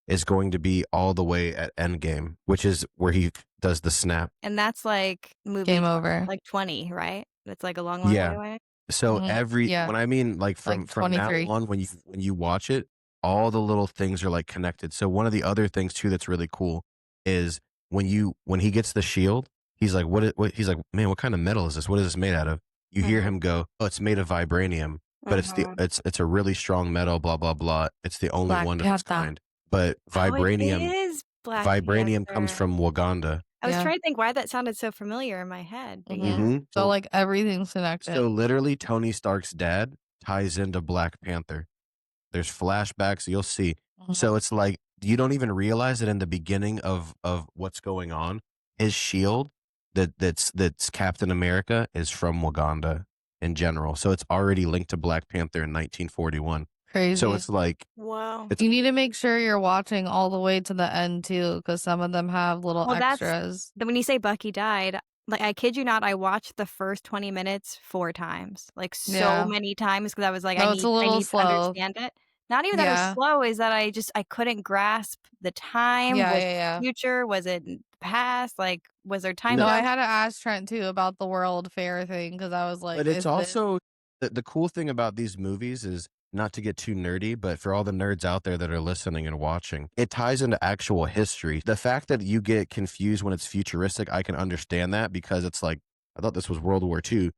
is going to be all the way at Endgame, which is where he does the snap. And that's like movie Game over. like 20, right? That's like a long way Yeah. away. So Yeah. when I mean like Like from now 23. on, when you watch it, all the little things are like connected. So one of the other things too that's really cool is when he gets the shield, he's like, what he's like, man, what kind of metal is this? What is this made out of? You hear him go, oh, it's made of vibranium, but it's a really strong metal, blah blah blah. It's the only Black one of its Panther. kind. But Oh, it vibranium is Black vibranium comes Panther. from Wakanda. I was Yeah. trying to think why that sounded so familiar in my head, but yeah. Mhm. So like everything's connected. So literally Tony Stark's dad ties into Black Panther. There's flashbacks, you'll see. Mhm. So it's like you don't even realize it in the beginning of what's going on. His shield that's Captain America is from Wakanda in general. So it's already linked to Black Panther in 1941. Crazy. So it's like Wow. you need to make sure you're watching all the way to the end too, because some of them have little Well, extras. when you say Bucky died, like I kid you not, I watched the first 20 minutes 4 times, like so Yeah. many times because I was like, No, I it's a need little to slow. understand it. Not even that it was Yeah. slow, is that I couldn't grasp the time. Yeah, Was yeah, it yeah. future? Was it past? Like, was there time No, I jump? had to ask Trent too about the World Fair thing because I was like, but is it's this also the cool thing about these movies is not to get too nerdy, but for all the nerds out there that are listening and watching, it ties into actual history. The fact that you get confused when it's futuristic, I can understand that because it's like, I thought this was World War II.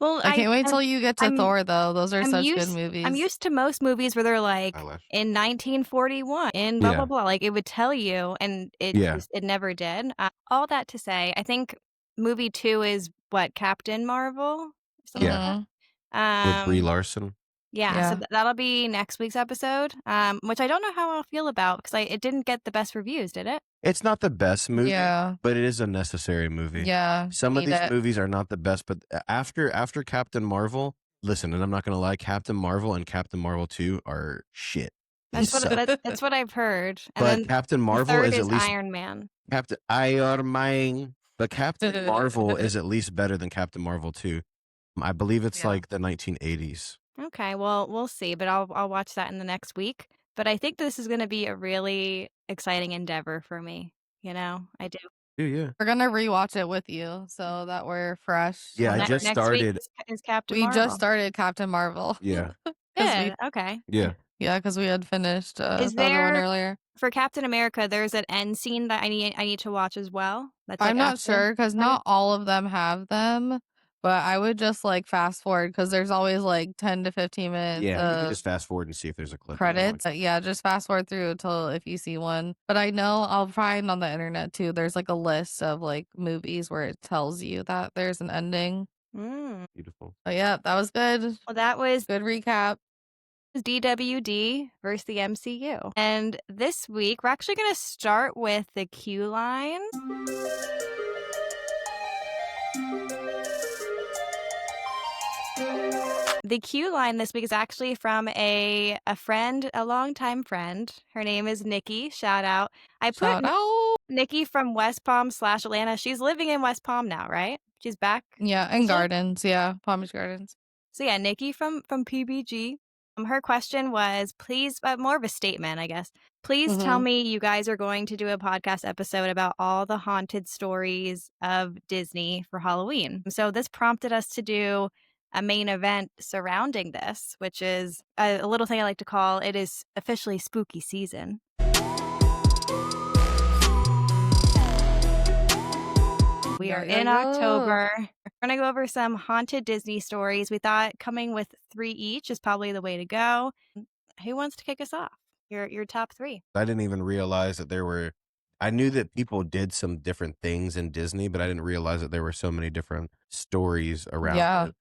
Well, I can't wait till you get to I'm- Thor though. Those are I'm such good used movies. I'm used to most movies where they're like Eyelash. in 1941 in blah Yeah. blah blah. Like it would tell you, and it Yeah. it never did. All that to say, I think movie 2 is what, Captain Marvel? Something like Yeah. that? With Brie Larson. Yeah, so Yeah. that'll be next week's episode. Which I don't know how I'll feel about because it didn't get the best reviews, did it? It's not the best movie, Yeah. but it is a necessary movie. Yeah. Some of need these it. movies are not the best, but after Captain Marvel, listen, and I'm not gonna lie, Captain Marvel and Captain Marvel 2 are shit. They That's what suck. that's what I've heard. And But then Captain the Marvel third is at least Iron Man. Captain Iron Man. But Captain Marvel is at least better than Captain Marvel 2. I believe it's Yeah. like the 1980s. Okay, well, we'll see, but I'll watch that in the next week. But I think this is going to be a really exciting endeavor for me. You know, I do. Yeah. We're gonna rewatch it with you so that we're fresh. Yeah, on I it. just next started. week is Captain We Marvel. just started Captain Marvel. Yeah. 'Cause Good. Okay. Yeah. Yeah, because we had finished Is the other one there earlier. for Captain America? There's an end scene that I need to watch as well. That's I'm like not after sure because credits? not all of them have them, but I would just like fast forward because there's always like 10 to 15 minutes Yeah. You can of just fast forward and see if there's a clip. credits. Yeah, just fast forward through till if you see one. But I know I'll find on the internet too. There's like a list of like movies where it tells you that there's an ending. Beautiful. Oh, yeah, that was good. Well, that was Good recap. DWD versus the MCU. And this week, we're actually going to start with the Q line. The Q line this week is actually from a friend, a longtime friend. Her name is Nikki. Shout out. I put Shout out. Nikki from West Palm / Atlanta. She's living in West Palm now, right? She's back. Yeah, and So- Gardens. Yeah, Palm Beach Gardens. So yeah, Nikki from PBG. Her question was, please, more of a statement, I guess. Please tell me you guys are going to do a podcast episode about all the haunted stories of Disney for Halloween. So this prompted us to do a main event surrounding this, which is a little thing I like to call it is officially spooky season. We are in October. We're going to go over some haunted Disney stories. We thought coming with 3 each is probably the way to go. Who wants to kick us off? Your top 3. I didn't even realize that there were. I knew that people did some different things in Disney, but I didn't realize that there were so many different stories around it.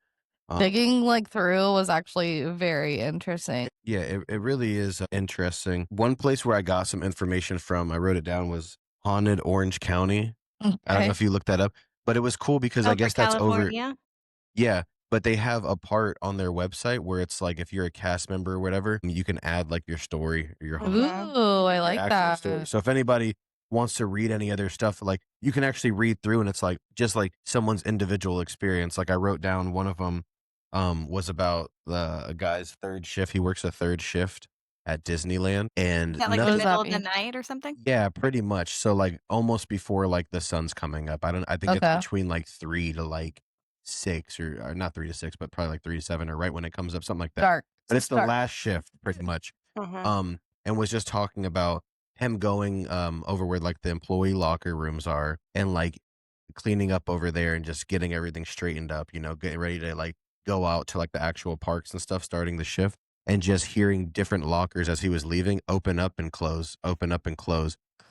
Digging through was actually very interesting. Yeah, it really is interesting. One place where I got some information from, I wrote it down, was Haunted Orange County. Okay. I don't know if you looked that up, but it was cool because I guess that's over. Yeah, but they have a part on their website where it's like if you're a cast member or whatever, you can add like your story or your Ooh, I like that. story. So if anybody wants to read any other stuff, like you can actually read through and it's like just like someone's individual experience. Like I wrote down one of them was about a guy's 3rd shift. He works a 3rd shift at Disneyland, and like the middle of the night or something. Yeah, pretty much. So like almost before like the sun's coming up. I think it's between like 3 to like 6 or not 3 to 6, but probably like 3 to 7 or right when it comes up, something like that. Dark. But it's the last shift pretty much. And was just talking about him going over where like the employee locker rooms are and like cleaning up over there and just getting everything straightened up, getting ready to like go out to like the actual parks and stuff starting the shift, and just hearing different lockers as he was leaving open up and close, and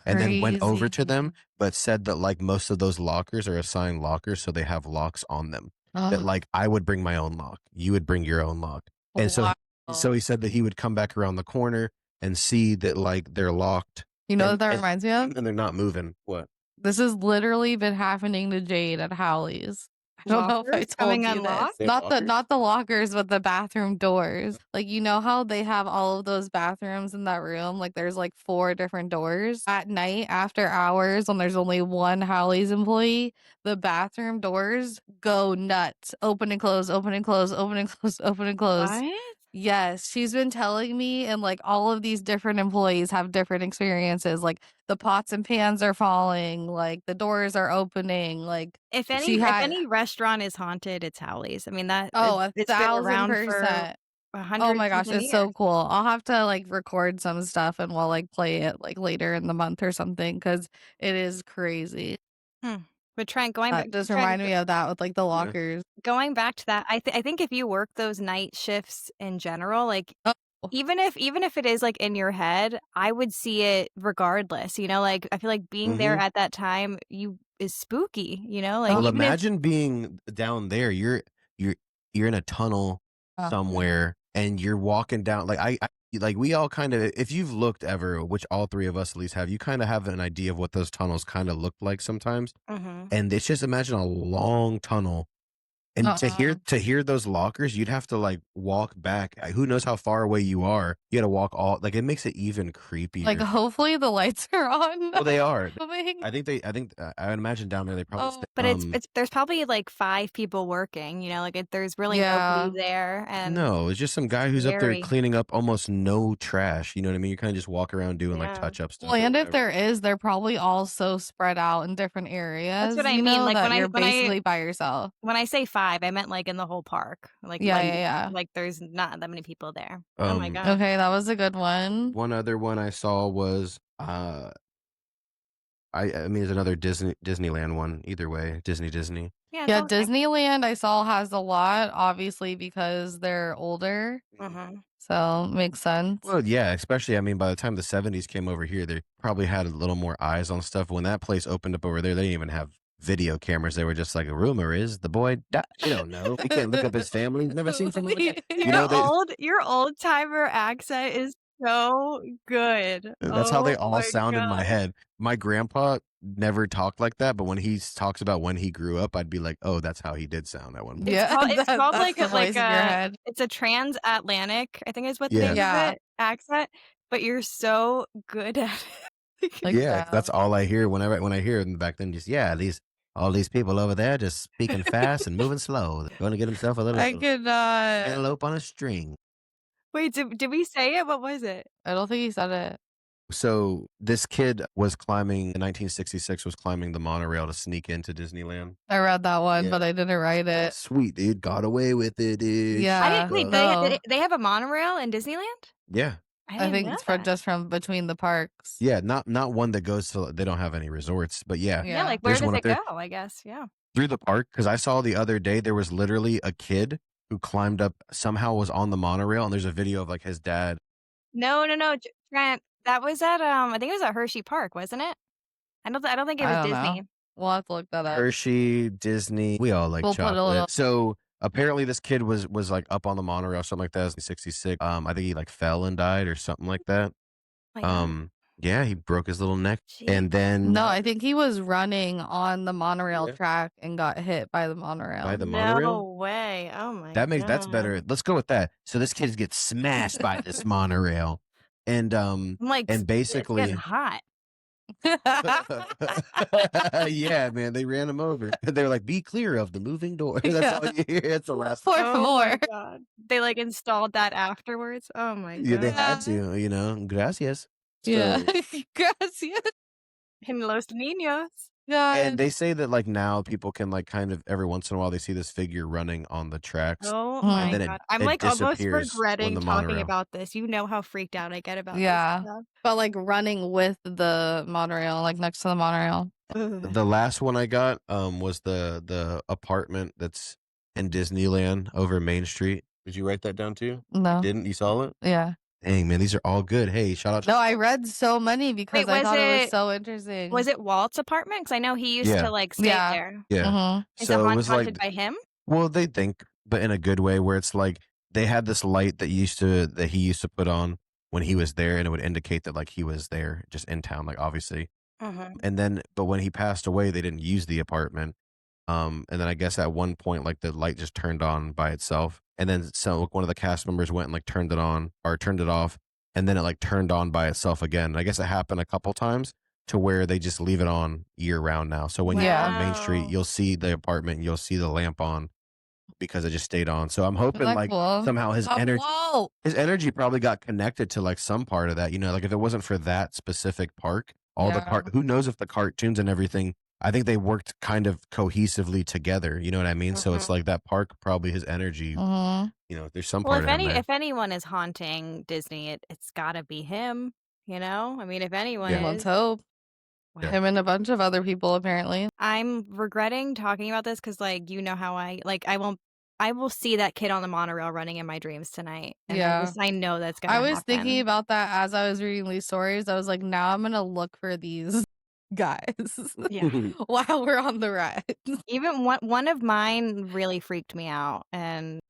then went over to them, but said that like most of those lockers are assigned lockers, so they have locks on them. That like I would bring my own lock, you would bring your own lock, and so he said that he would come back around the corner and see that like they're locked. You know what that reminds me of? And they're not moving. What? This has literally been happening to Jade at Howley's. I don't know if I told you this. Not the lockers, but the bathroom doors. Like, you know how they have all of those bathrooms in that room? Like, there's like 4 different doors. At night, after hours, when there's only one Howley's employee, the bathroom doors go nuts. Open and close, open and close, open and close, open and close. What? Yes, she's been telling me, and like all of these different employees have different experiences. Like the pots and pans are falling, like the doors are opening. Like if any restaurant is haunted, it's Howley's. I mean that. It's 1,000%. Oh my gosh, it's so cool. I'll have to like record some stuff and we'll like play it like later in the month or something because it is crazy. But Trent, remind me of that with like the lockers. Going back to that, I think if you work those night shifts in general, like even if it is like in your head, I would see it regardless. Like I feel like being there at that time is spooky. Like well, imagine being down there. You're in a tunnel somewhere and you're walking down. Like I like we all kind of, if you've looked ever, which all 3 of us at least have, you kind of have an idea of what those tunnels kind of look like sometimes. And it's just imagine a long tunnel, and to hear those lockers, you'd have to like walk back. Who knows how far away you are? You got to walk like it makes it even creepier. Like hopefully the lights are on. Well, they are. I would imagine down there they probably. But it's there's probably like 5 people working. Like there's really nobody there. And no, it's just some guy who's up there cleaning up almost no trash. You know what I mean? You kind of just walk around doing like touch up stuff. Well, and if there is, they're probably all so spread out in different areas. That's what I mean. Like when you're basically by yourself. When I say 5, I meant like in the whole park. Like like there's not that many people there. Oh my god. Okay, that was a good one. One other one I saw was I mean it's another Disneyland one. Either way, Disney. Yeah, Disneyland I saw has a lot, obviously because they're older. So makes sense. Well, yeah, especially I mean by the time the 70s came over here, they probably had a little more eyes on stuff. When that place opened up over there, they didn't even have video cameras. They were just like, a rumor is the boy died. You don't know. You can't look up his family. You've never seen someone again. You know, Your old timer accent is so good. that's how they Oh all my sound in my God. head. My grandpa never talked like that, but when he talks about when he grew up, I'd be like, oh, that's how he did sound at one point. Yeah, It's called that's like the voice in your head. it's a transatlantic, I think is what the Yeah. name of it, accent, but you're so good at it. Like Yeah, that's that. all I hear when I hear it back then. Just all these people over there just speaking fast and moving slow. They're going to get himself a I little could not. antelope on a string. Wait, did we say it? What was it? I don't think he said it. So this kid was climbing in 1966. Was climbing the monorail to sneak into Disneyland. I read that one, Yeah. but I didn't write it. Sweet dude, got away with it, dude. Yeah. I didn't wait. No. They have a monorail in Disneyland? Yeah, I didn't think know it's that. just from between the parks. yeah. Not one that goes to. They don't have any resorts, but yeah, Yeah, like where there's does one it up there. go? I guess. Yeah. Through the park, because I saw the other day there was literally a kid who climbed up, somehow was on the monorail, and there's a video of like his dad. No, Trent. That was at I think it was at Hershey Park, wasn't it? I don't think it was I don't Disney. know. We'll have to look that up. Hershey, Disney, we all like We'll put a chocolate. little- So apparently this kid was like up on the monorail, something like that. It was 66. I think he like fell and died or something like that. My God. Yeah, he broke his little neck, Gee. and then No, I think he was running on the monorail Yeah. track and got hit by the monorail. by the No monorail. way. Oh my That's God. better. Let's go with that. So this kid gets smashed by this monorail, and I'm like, and it's basically, getting hot. yeah, man, they ran him over. They were like, "Be clear of the moving door." That's all you hear. That's the last. Por Oh my favor. God. They like installed that afterwards. Oh my God. Yeah, they had to. Gracias. Yeah. So- Gracias. En los niños. God. And they say that like now people can like kind of every once in a while they see this figure running on the tracks. Oh Mm. my And then God. I'm it like almost disappears when regretting the talking monorail- about this. You know how freaked out I get about Yeah. this stuff. But like running with the monorail, like next to the monorail. Ugh. The last one I got was the apartment that's in Disneyland over Main Street. Did you write that down too? No. Didn't you saw it? Yeah. Dang man, these are all good. Hey, shout out to No, I read so many because Wait, I was thought it was it- so interesting. Was it Walt's apartment? Because I know he used Yeah. to like stay Yeah. there. Yeah. Mhm. Is So it it was haunted like by him? well, they think, but in a good way, where it's like they had this light that he used to put on when he was there, and it would indicate that like he was there, just in town, like obviously. Mm-hmm. And then, but when he passed away, they didn't use the apartment. And then I guess at one point, like the light just turned on by itself, and then so one of the cast members went and like turned it on or turned it off, and then it like turned on by itself again. And I guess it happened a couple times to where they just leave it on year round now. So when you're on Main Street, Wow. you'll see the apartment, and you'll see the lamp on because it just stayed on. So I'm hoping Isn't that like cool? somehow his energy. Whoa. His energy probably got connected to like some part of that, like if it wasn't for that specific park, all the Yeah. who knows if the cartoons and everything, I think they worked kind of cohesively together. You know what I mean? So it's like that park, probably his energy, Mhm. there's some Well, part of him there. if anyone is haunting Disney, it's got to be him. I mean, if anyone Yeah. Let's is, hope. Yeah. Him and a bunch of other people apparently. I'm regretting talking about this because, like, you know how I will see that kid on the monorail running in my dreams tonight. And Yeah. I know that's gonna I was happen. thinking about that as I was reading these stories. I was like, now I'm gonna look for these guys Yeah. while we're on the ride. Even one of mine really freaked me out, and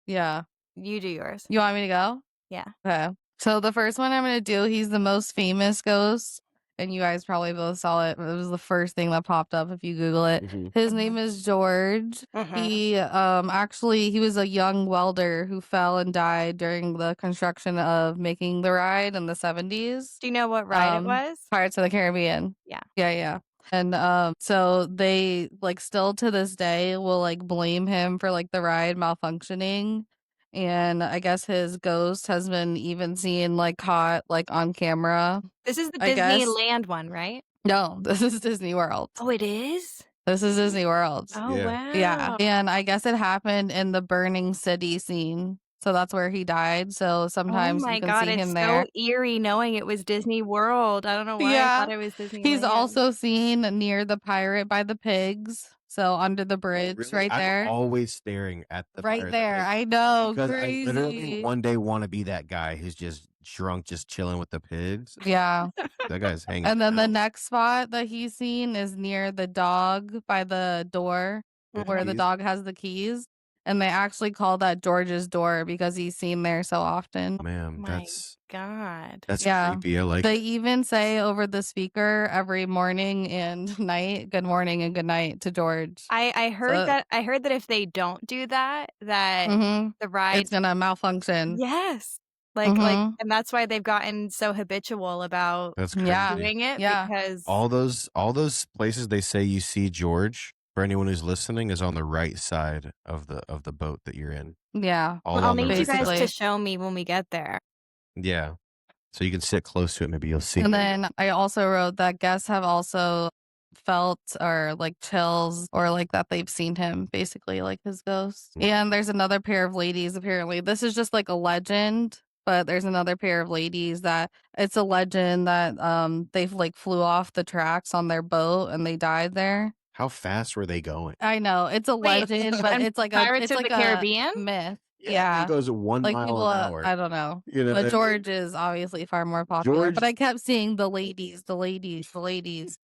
Yeah. you do yours. You want me to go? Yeah. Okay. So the first one I'm gonna do, he's the most famous ghost. And you guys probably both saw it. It was the first thing that popped up if you Google it. Mhm. His name is George. Mhm. He actually he was a young welder who fell and died during the construction of making the ride in the 70s. Do you know what ride it was? Pirates of the Caribbean. Yeah. Yeah. And so they like still to this day will like blame him for like the ride malfunctioning. And I guess his ghost has been even seen like caught like on camera. This is the I guess. Disneyland one, right? No, this is Disney World. Oh, it is? This is Disney World. Oh, Yeah. wow. Yeah. And I guess it happened in the burning city scene. So that's where he died. So sometimes oh my you can God, see it's him there. so eerie knowing it was Disney World. I don't know why Yeah. I thought it was Disneyland. He's also seen near the pirate by the pigs. So under the bridge Really? right there. I'm always staring at the Right fire there. pit I know. because Crazy. I literally one day want to be that guy who's just drunk, just chilling with the pigs. Yeah. That guy's hanging And then the out. next spot that he's seen is near the dog by the door With where the keys? dog has the keys. And they actually call that George's door because he's seen there so often. Man, My God. that's Yeah. creepy. I like They it. even say over the speaker every morning and night, good morning and good night to George. I heard So- I heard that if they don't do that, that Mhm. the ride It's gonna malfunction. Yes. Like, Mhm. and that's why they've gotten so habitual about That's crazy. Yeah. doing it Yeah. because All those places they say you see George, for anyone who's listening, is on the right side of the boat that you're in. Yeah. All I'll on the need right you guys side. to show me when we get there. Yeah. So you can sit close to it. Maybe you'll see. And it. then I also wrote that guests have also felt or like chills or like that they've seen him, basically like his ghost. And there's another pair of ladies, apparently. This is just like a legend, but there's another pair of ladies that it's a legend that they've like flew off the tracks on their boat and they died there. How fast were they going? I know it's a Wait, legend, but and it's like Pirates a of the Caribbean? myth. It Yeah. goes 1 Like mile people, an hour. I don't know. You know what I But mean? George is obviously far more popular. George- But I kept seeing the ladies, the ladies, the ladies.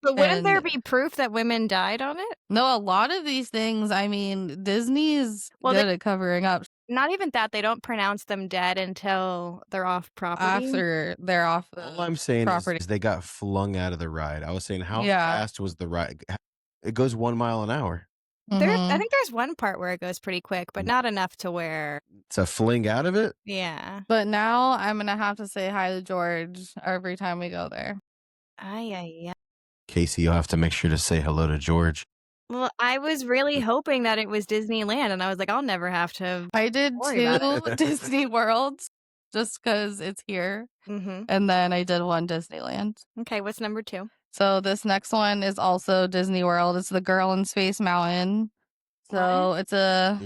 But wouldn't there And- be proof that women died on it? No, a lot of these things, I mean, Disney is Well, good at covering up Not even that, they don't pronounce them dead until they're off property. after they're off the All I'm saying property. is they got flung out of the ride. I was saying, how Yeah. fast was the ride? It goes 1 mile an hour. I Mhm. think there's one part where it goes pretty quick, but not enough to where, It's a fling out of it. yeah. But now I'm going to have to say hi to George every time we go there. Ay. Kasey, you'll have to make sure to say hello to George. Well, I was really hoping that it was Disneyland, and I was like, I'll never have to. I did Worry about 2 Disney Worlds just because it's here. Mm-hmm. And then I did 1 Disneyland. Okay, what's number 2? So this next one is also Disney World. It's the Girl in Space Mountain. So it's a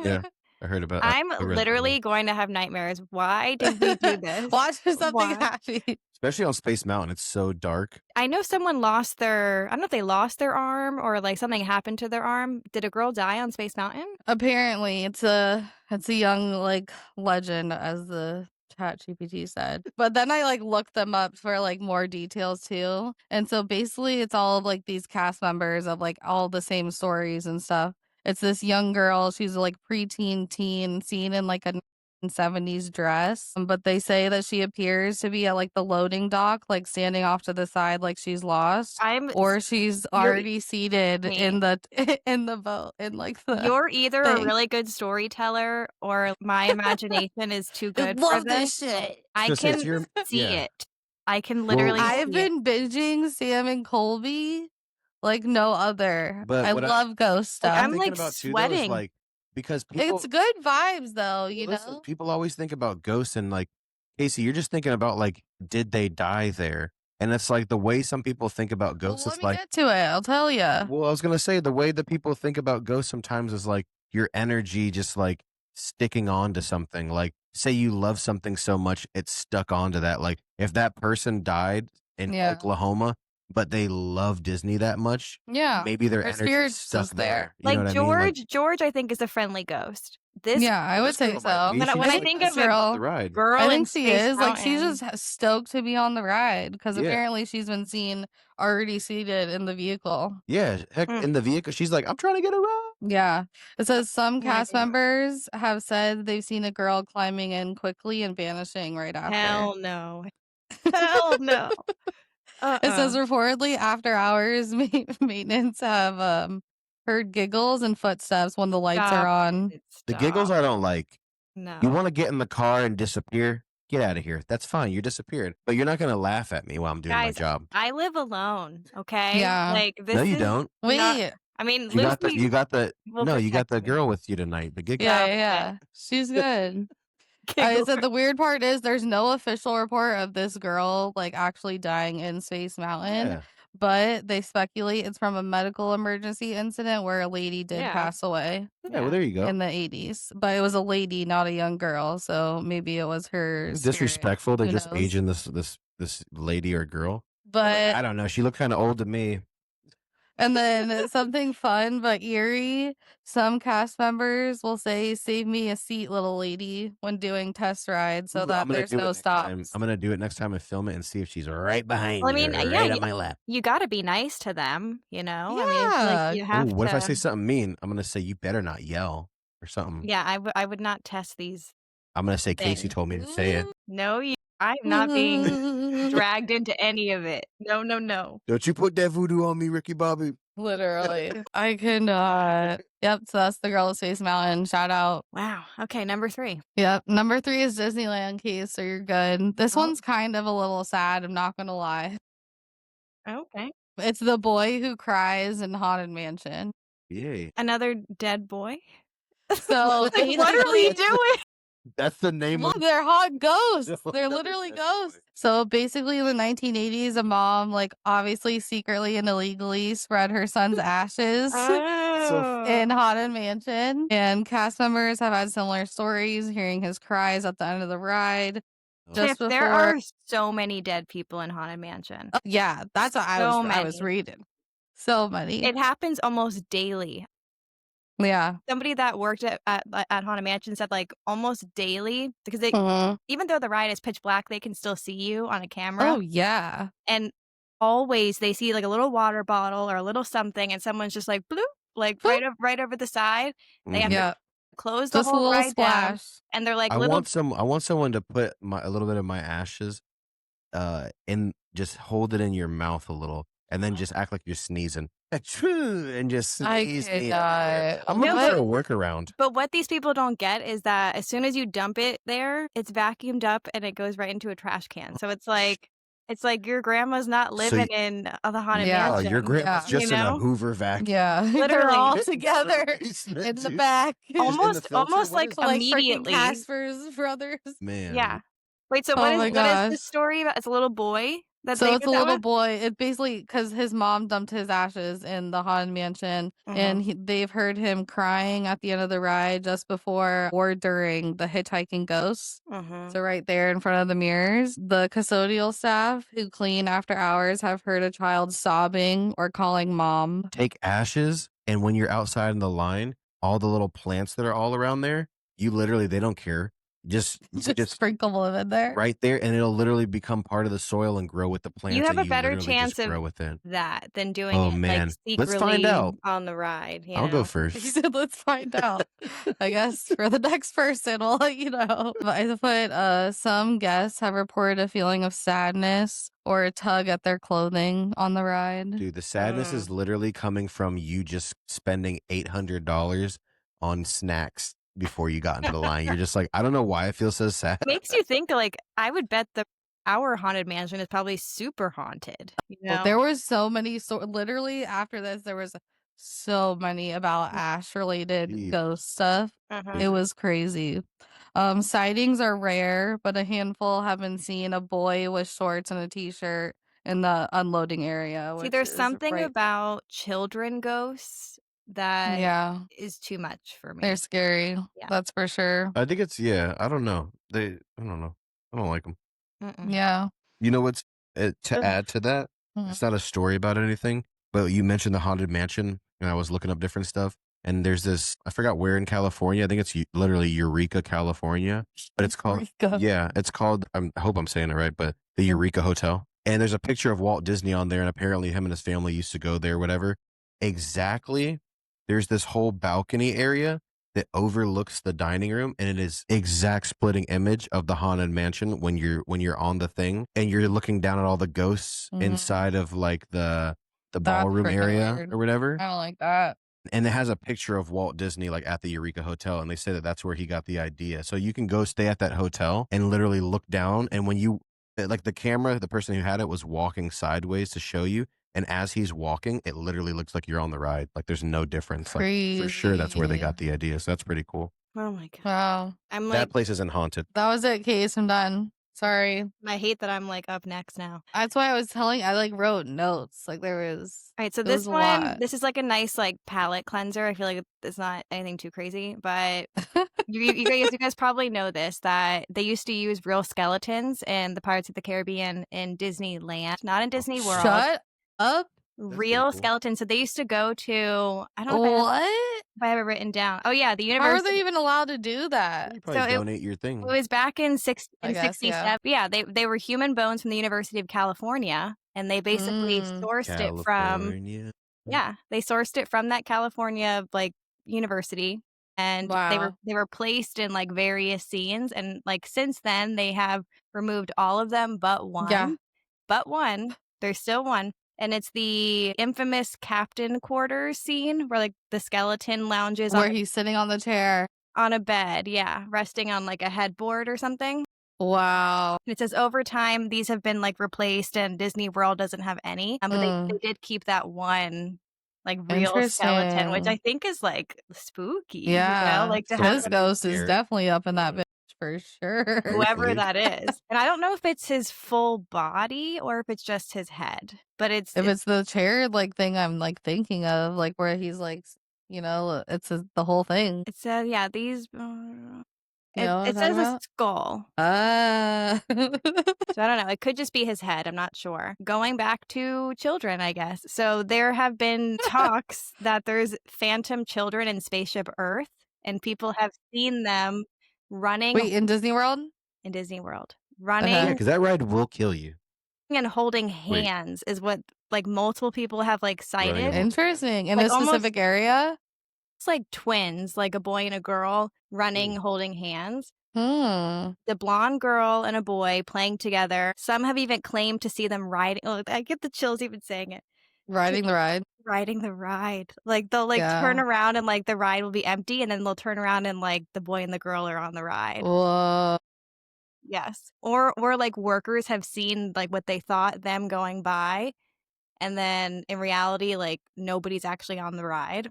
Yeah, I heard about. I'm I read literally going to have nightmares. Why did we do this? watch for something Why? happy. especially on Space Mountain. It's so dark. I know someone lost their, I don't know if they lost their arm or like something happened to their arm. Did a girl die on Space Mountain? Apparently, it's a young like legend, as the chat GPT said. But then I like looked them up for like more details too. And so basically it's all of like these cast members of like all the same stories and stuff. It's this young girl, she's like preteen teen, seen in like a 1970s dress, but they say that she appears to be at like the loading dock, like standing off to the side like she's lost, or she's already seated in the boat in like the You're either a thing. really good storyteller or my imagination is too I good for love this. this shit. I So since can you're- see yeah. it. I can literally I've see been binging Sam and Colby like no other. But I what love ghost stuff. I'm, thinking like, about too, though, is, sweating. like, because people, It's good vibes though, you listen, know. people always think about ghosts and like, Kasey, you're just thinking about like, did they die there? And it's like the way some people think about ghosts. Well, It's let me like, get to it. I'll tell you. well, I was gonna say the way that people think about ghosts sometimes is like your energy just like sticking on to something. Like, say you love something so much, it's stuck onto that. Like, if that person died in Yeah. Oklahoma, but they love Disney that much, Yeah. maybe their Their energy spirit's stuck just there. You know Like what I mean? Like, George, I think is a friendly ghost. This Yeah, I would this say girl so. might be. When I- She's when I like, think this of a girl, the ride. girl I in think she Space is like she's Mountain. just stoked to be on the ride because Yeah. apparently she's been seen already seated in the vehicle. Yeah, heck, in the vehicle, she's like, I'm trying to get a ride. Yeah. It says some my cast God. members have said they've seen a girl climbing in quickly and vanishing right after. Hell no. Hell no. It says reportedly after hours maintenance have heard giggles and footsteps when the lights are on. The giggles I don't like. No. You want to get in the car and disappear? Get out of here. That's fine. You're disappeared. But you're not going to laugh at me while I'm doing my Guys, job. I live alone, okay? Yeah. Like this No, you is don't. Wait. not- I mean, You got the, Lucy you got the, will no, you got protect the me. girl with you tonight. The giggle. Yeah. She's good. I said the weird part is there's no official report of this girl like actually dying in Space Mountain, Yeah. but they speculate it's from a medical emergency incident where a lady did Yeah. pass away Yeah, well, there you go. in the 80s. But it was a lady, not a young girl, so maybe it was her. It's spirit. disrespectful. They're Who just knows? aging this lady or girl. But I don't know. She looked kind of old to me. And then something fun but eerie. Some cast members will say, "Save me a seat, little lady," when doing test rides, so Ooh, that there's no stops. I'm gonna do it next time I film it and see if she's right behind Well, I me mean, or yeah, right on my lap. you got to be nice to them, you know? I mean, I feel like Yeah. you Oh, have what if I to. say something mean? I'm gonna say you better not yell or something. Yeah, I would not test these I'm gonna say Kasey things. told me to say it. No, I'm not being dragged into any of it. No, no, no. Don't you put that voodoo on me, Ricky Bobby. Literally. I cannot. Yep, so that's the girl of Space Mountain. Shout out. Wow. Okay, number 3. Yep. Number 3 is Disneyland, Case, so you're good. This Oh. one's kind of a little sad, I'm not gonna lie. Okay. It's the boy who cries in Haunted Mansion. Yay. Another dead boy? So Like, what are we doing? That's the name Look, of they're hot ghosts. No, They're another literally dead ghosts. boy. So basically in the 1980s, a mom, like obviously secretly and illegally spread her son's ashes Oh. in Haunted Mansion. And cast members have had similar stories, hearing his cries at the end of the ride. Just Tiff, before, there are so many dead people in Haunted Mansion. yeah, that's what I So was many. reading. So many. It happens almost daily. Yeah. Somebody that worked at Haunted Mansion said, like, almost daily, because they, Mhm. even though the ride is pitch black, they can still see you on a camera. Oh yeah. And always they see like a little water bottle or a little something, and someone's just like bloop, like Bloop. right over the side. They have Yeah. to close the Just a whole little ride down, splash. and they're like I little. want someone to put a little bit of my ashes in, just hold it in your mouth a little and then just act like you're sneezing. And just I sneeze me cannot. everywhere. I'm No, looking for a workaround. But what these people don't get is that as soon as you dump it there, it's vacuumed up and it goes right into a trash can. So it's like your grandma's not So living in the Haunted Yeah. Oh, Mansion. your grandma's Yeah. just You in a know? Hoover vacuum. Yeah. They're Literally. all Into the together basement, in the dude. back. Almost filter? What like is like freaking immediately. Casper's brothers. Man. Yeah. Wait, so Oh what my is gosh. this story about? It's a little boy that So they it's did a that little with? boy. It basically, because his mom dumped his ashes in the Haunted Mansion, and they've heard him crying at the end of the ride just before or during the hitchhiking ghosts. So right there in front of the mirrors, the custodial staff who clean after hours have heard a child sobbing or calling mom. Take ashes, and when you're outside in the line, all the little plants that are all around there, you literally, they don't care. Just sprinkle them in there. right there, and it'll literally become part of the soil and grow with the plants. You have that a better literally chance just of grow within. that than doing Oh, it man. like Let's secretly find out. on the ride. You I'll know? go He first. said, "Let's find out." I guess for the next person, we'll let you know. But I put some guests have reported a feeling of sadness or a tug at their clothing on the ride. Dude, the sadness is literally coming from you just spending $800 on snacks before you got into the line. You're just like, I don't know why I feel so sad. Makes you think, like, I would bet our Haunted Mansion is probably super haunted. You know? There was so many. Literally after this, there was so many about ash related Jeez. ghost stuff. It was crazy. Sightings are rare, but a handful have been seen. A boy with shorts and a t-shirt in the unloading area. See, which there's is something right- about children ghosts that is too much for me. They're scary. Yeah. That's for sure. I think it's, I don't know. I don't know. I don't like them. Yeah. You know what's to add to that? It's not a story about anything, but you mentioned the Haunted Mansion, and I was looking up different stuff. And there's this, I forgot where in California. I think it's literally Eureka, California. But it's called, it's called, I hope I'm saying it right, but the Eureka Hotel. And there's a picture of Walt Disney on there, and apparently him and his family used to go there, whatever. Exactly. There's this whole balcony area that overlooks the dining room, and it is exact splitting image of the Haunted Mansion when you're on the thing and you're looking down at all the ghosts inside of like the ballroom area weird. or whatever. I don't like that. And it has a picture of Walt Disney like at the Eureka Hotel, and they say that that's where he got the idea. So you can go stay at that hotel and literally look down, and when you like the camera, the person who had it was walking sideways to show you. And as he's walking, it literally looks like you're on the ride. Like there's no difference. Like, for sure, that's where they got the idea. So that's pretty cool. Oh my god! Wow. I'm That like, place isn't haunted. That was it, Case. I'm done. Sorry. I hate that I'm like up next now. That's why I was telling. I like wrote notes. Like there was. All right, so it this was a one, lot. this is like a nice like palate cleanser. I feel like it's not anything too crazy, but you guys probably know this, that they used to use real skeletons in the Pirates of the Caribbean in Disneyland, not in Disney World. Shut up. That's pretty Real cool. skeletons. So they used to go to, I don't know What? if I have it written down. Oh yeah, the How are university. they even allowed to do that? You probably So donate your it thing. was back in I guess, yeah. 67. Yeah, they were human bones from the University of California, and they basically sourced it from California. they sourced it from that California like university, and Wow. they were placed in like various scenes, and like since then they have removed all of them but Yeah. one. But one. There's still one. And it's the infamous captain quarters scene where like the skeleton lounges Where he's sitting on the chair. on a bed, yeah, resting on like a headboard or something. Wow. And it says over time these have been like replaced and Disney World doesn't have any. But they did keep that one like real skeleton, which I Interesting. think is like spooky, Yeah. like to So have His funny. ghost is Scary. definitely up in that bitch for sure. whoever Truthfully. that is. And I don't know if it's his full body or if it's just his head, but If it's the chair like thing I'm like thinking of, like where he's like, it's the whole thing. it says yeah these. You know what I'm It talking says a about? skull. Ah. So I don't know. It could just be his head. I'm not sure. Going back to children, I guess. So there have been talks that there's phantom children in Spaceship Earth, and people have seen them running Wait, in Disney World? in Disney World. Yeah, Running because that ride will kill you. and holding Wait. hands is what like multiple people have like Running cited. and Interesting. In Like a almost specific area? it's like twins, like a boy and a girl running, holding hands. Hmm. The blonde girl and a boy playing together. Some have even claimed to see them riding. Oh, I get the chills even saying it. Riding the ride. Riding the ride. Like they'll like turn Yeah. around and like the ride will be empty, and then they'll turn around and like the boy and the girl are on the ride. Whoa. Yes. Or like workers have seen like what they thought them going by, and then in reality, like nobody's actually on the ride.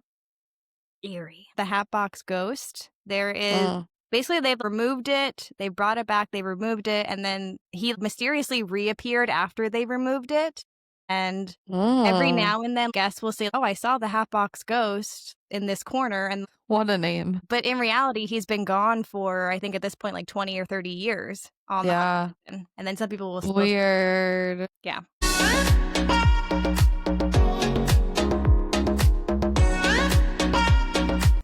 Eerie. The Hatbox Ghost. There is basically they've removed it, they brought it back, they removed it, and then he mysteriously reappeared after they removed it. And every now and then guests will say, "Oh, I saw the Hatbox Ghost in this corner." And What a name. but in reality, he's been gone for I think at this point like 20 or 30 years on the Yeah. haunted mansion. And then some people will still Weird. yeah.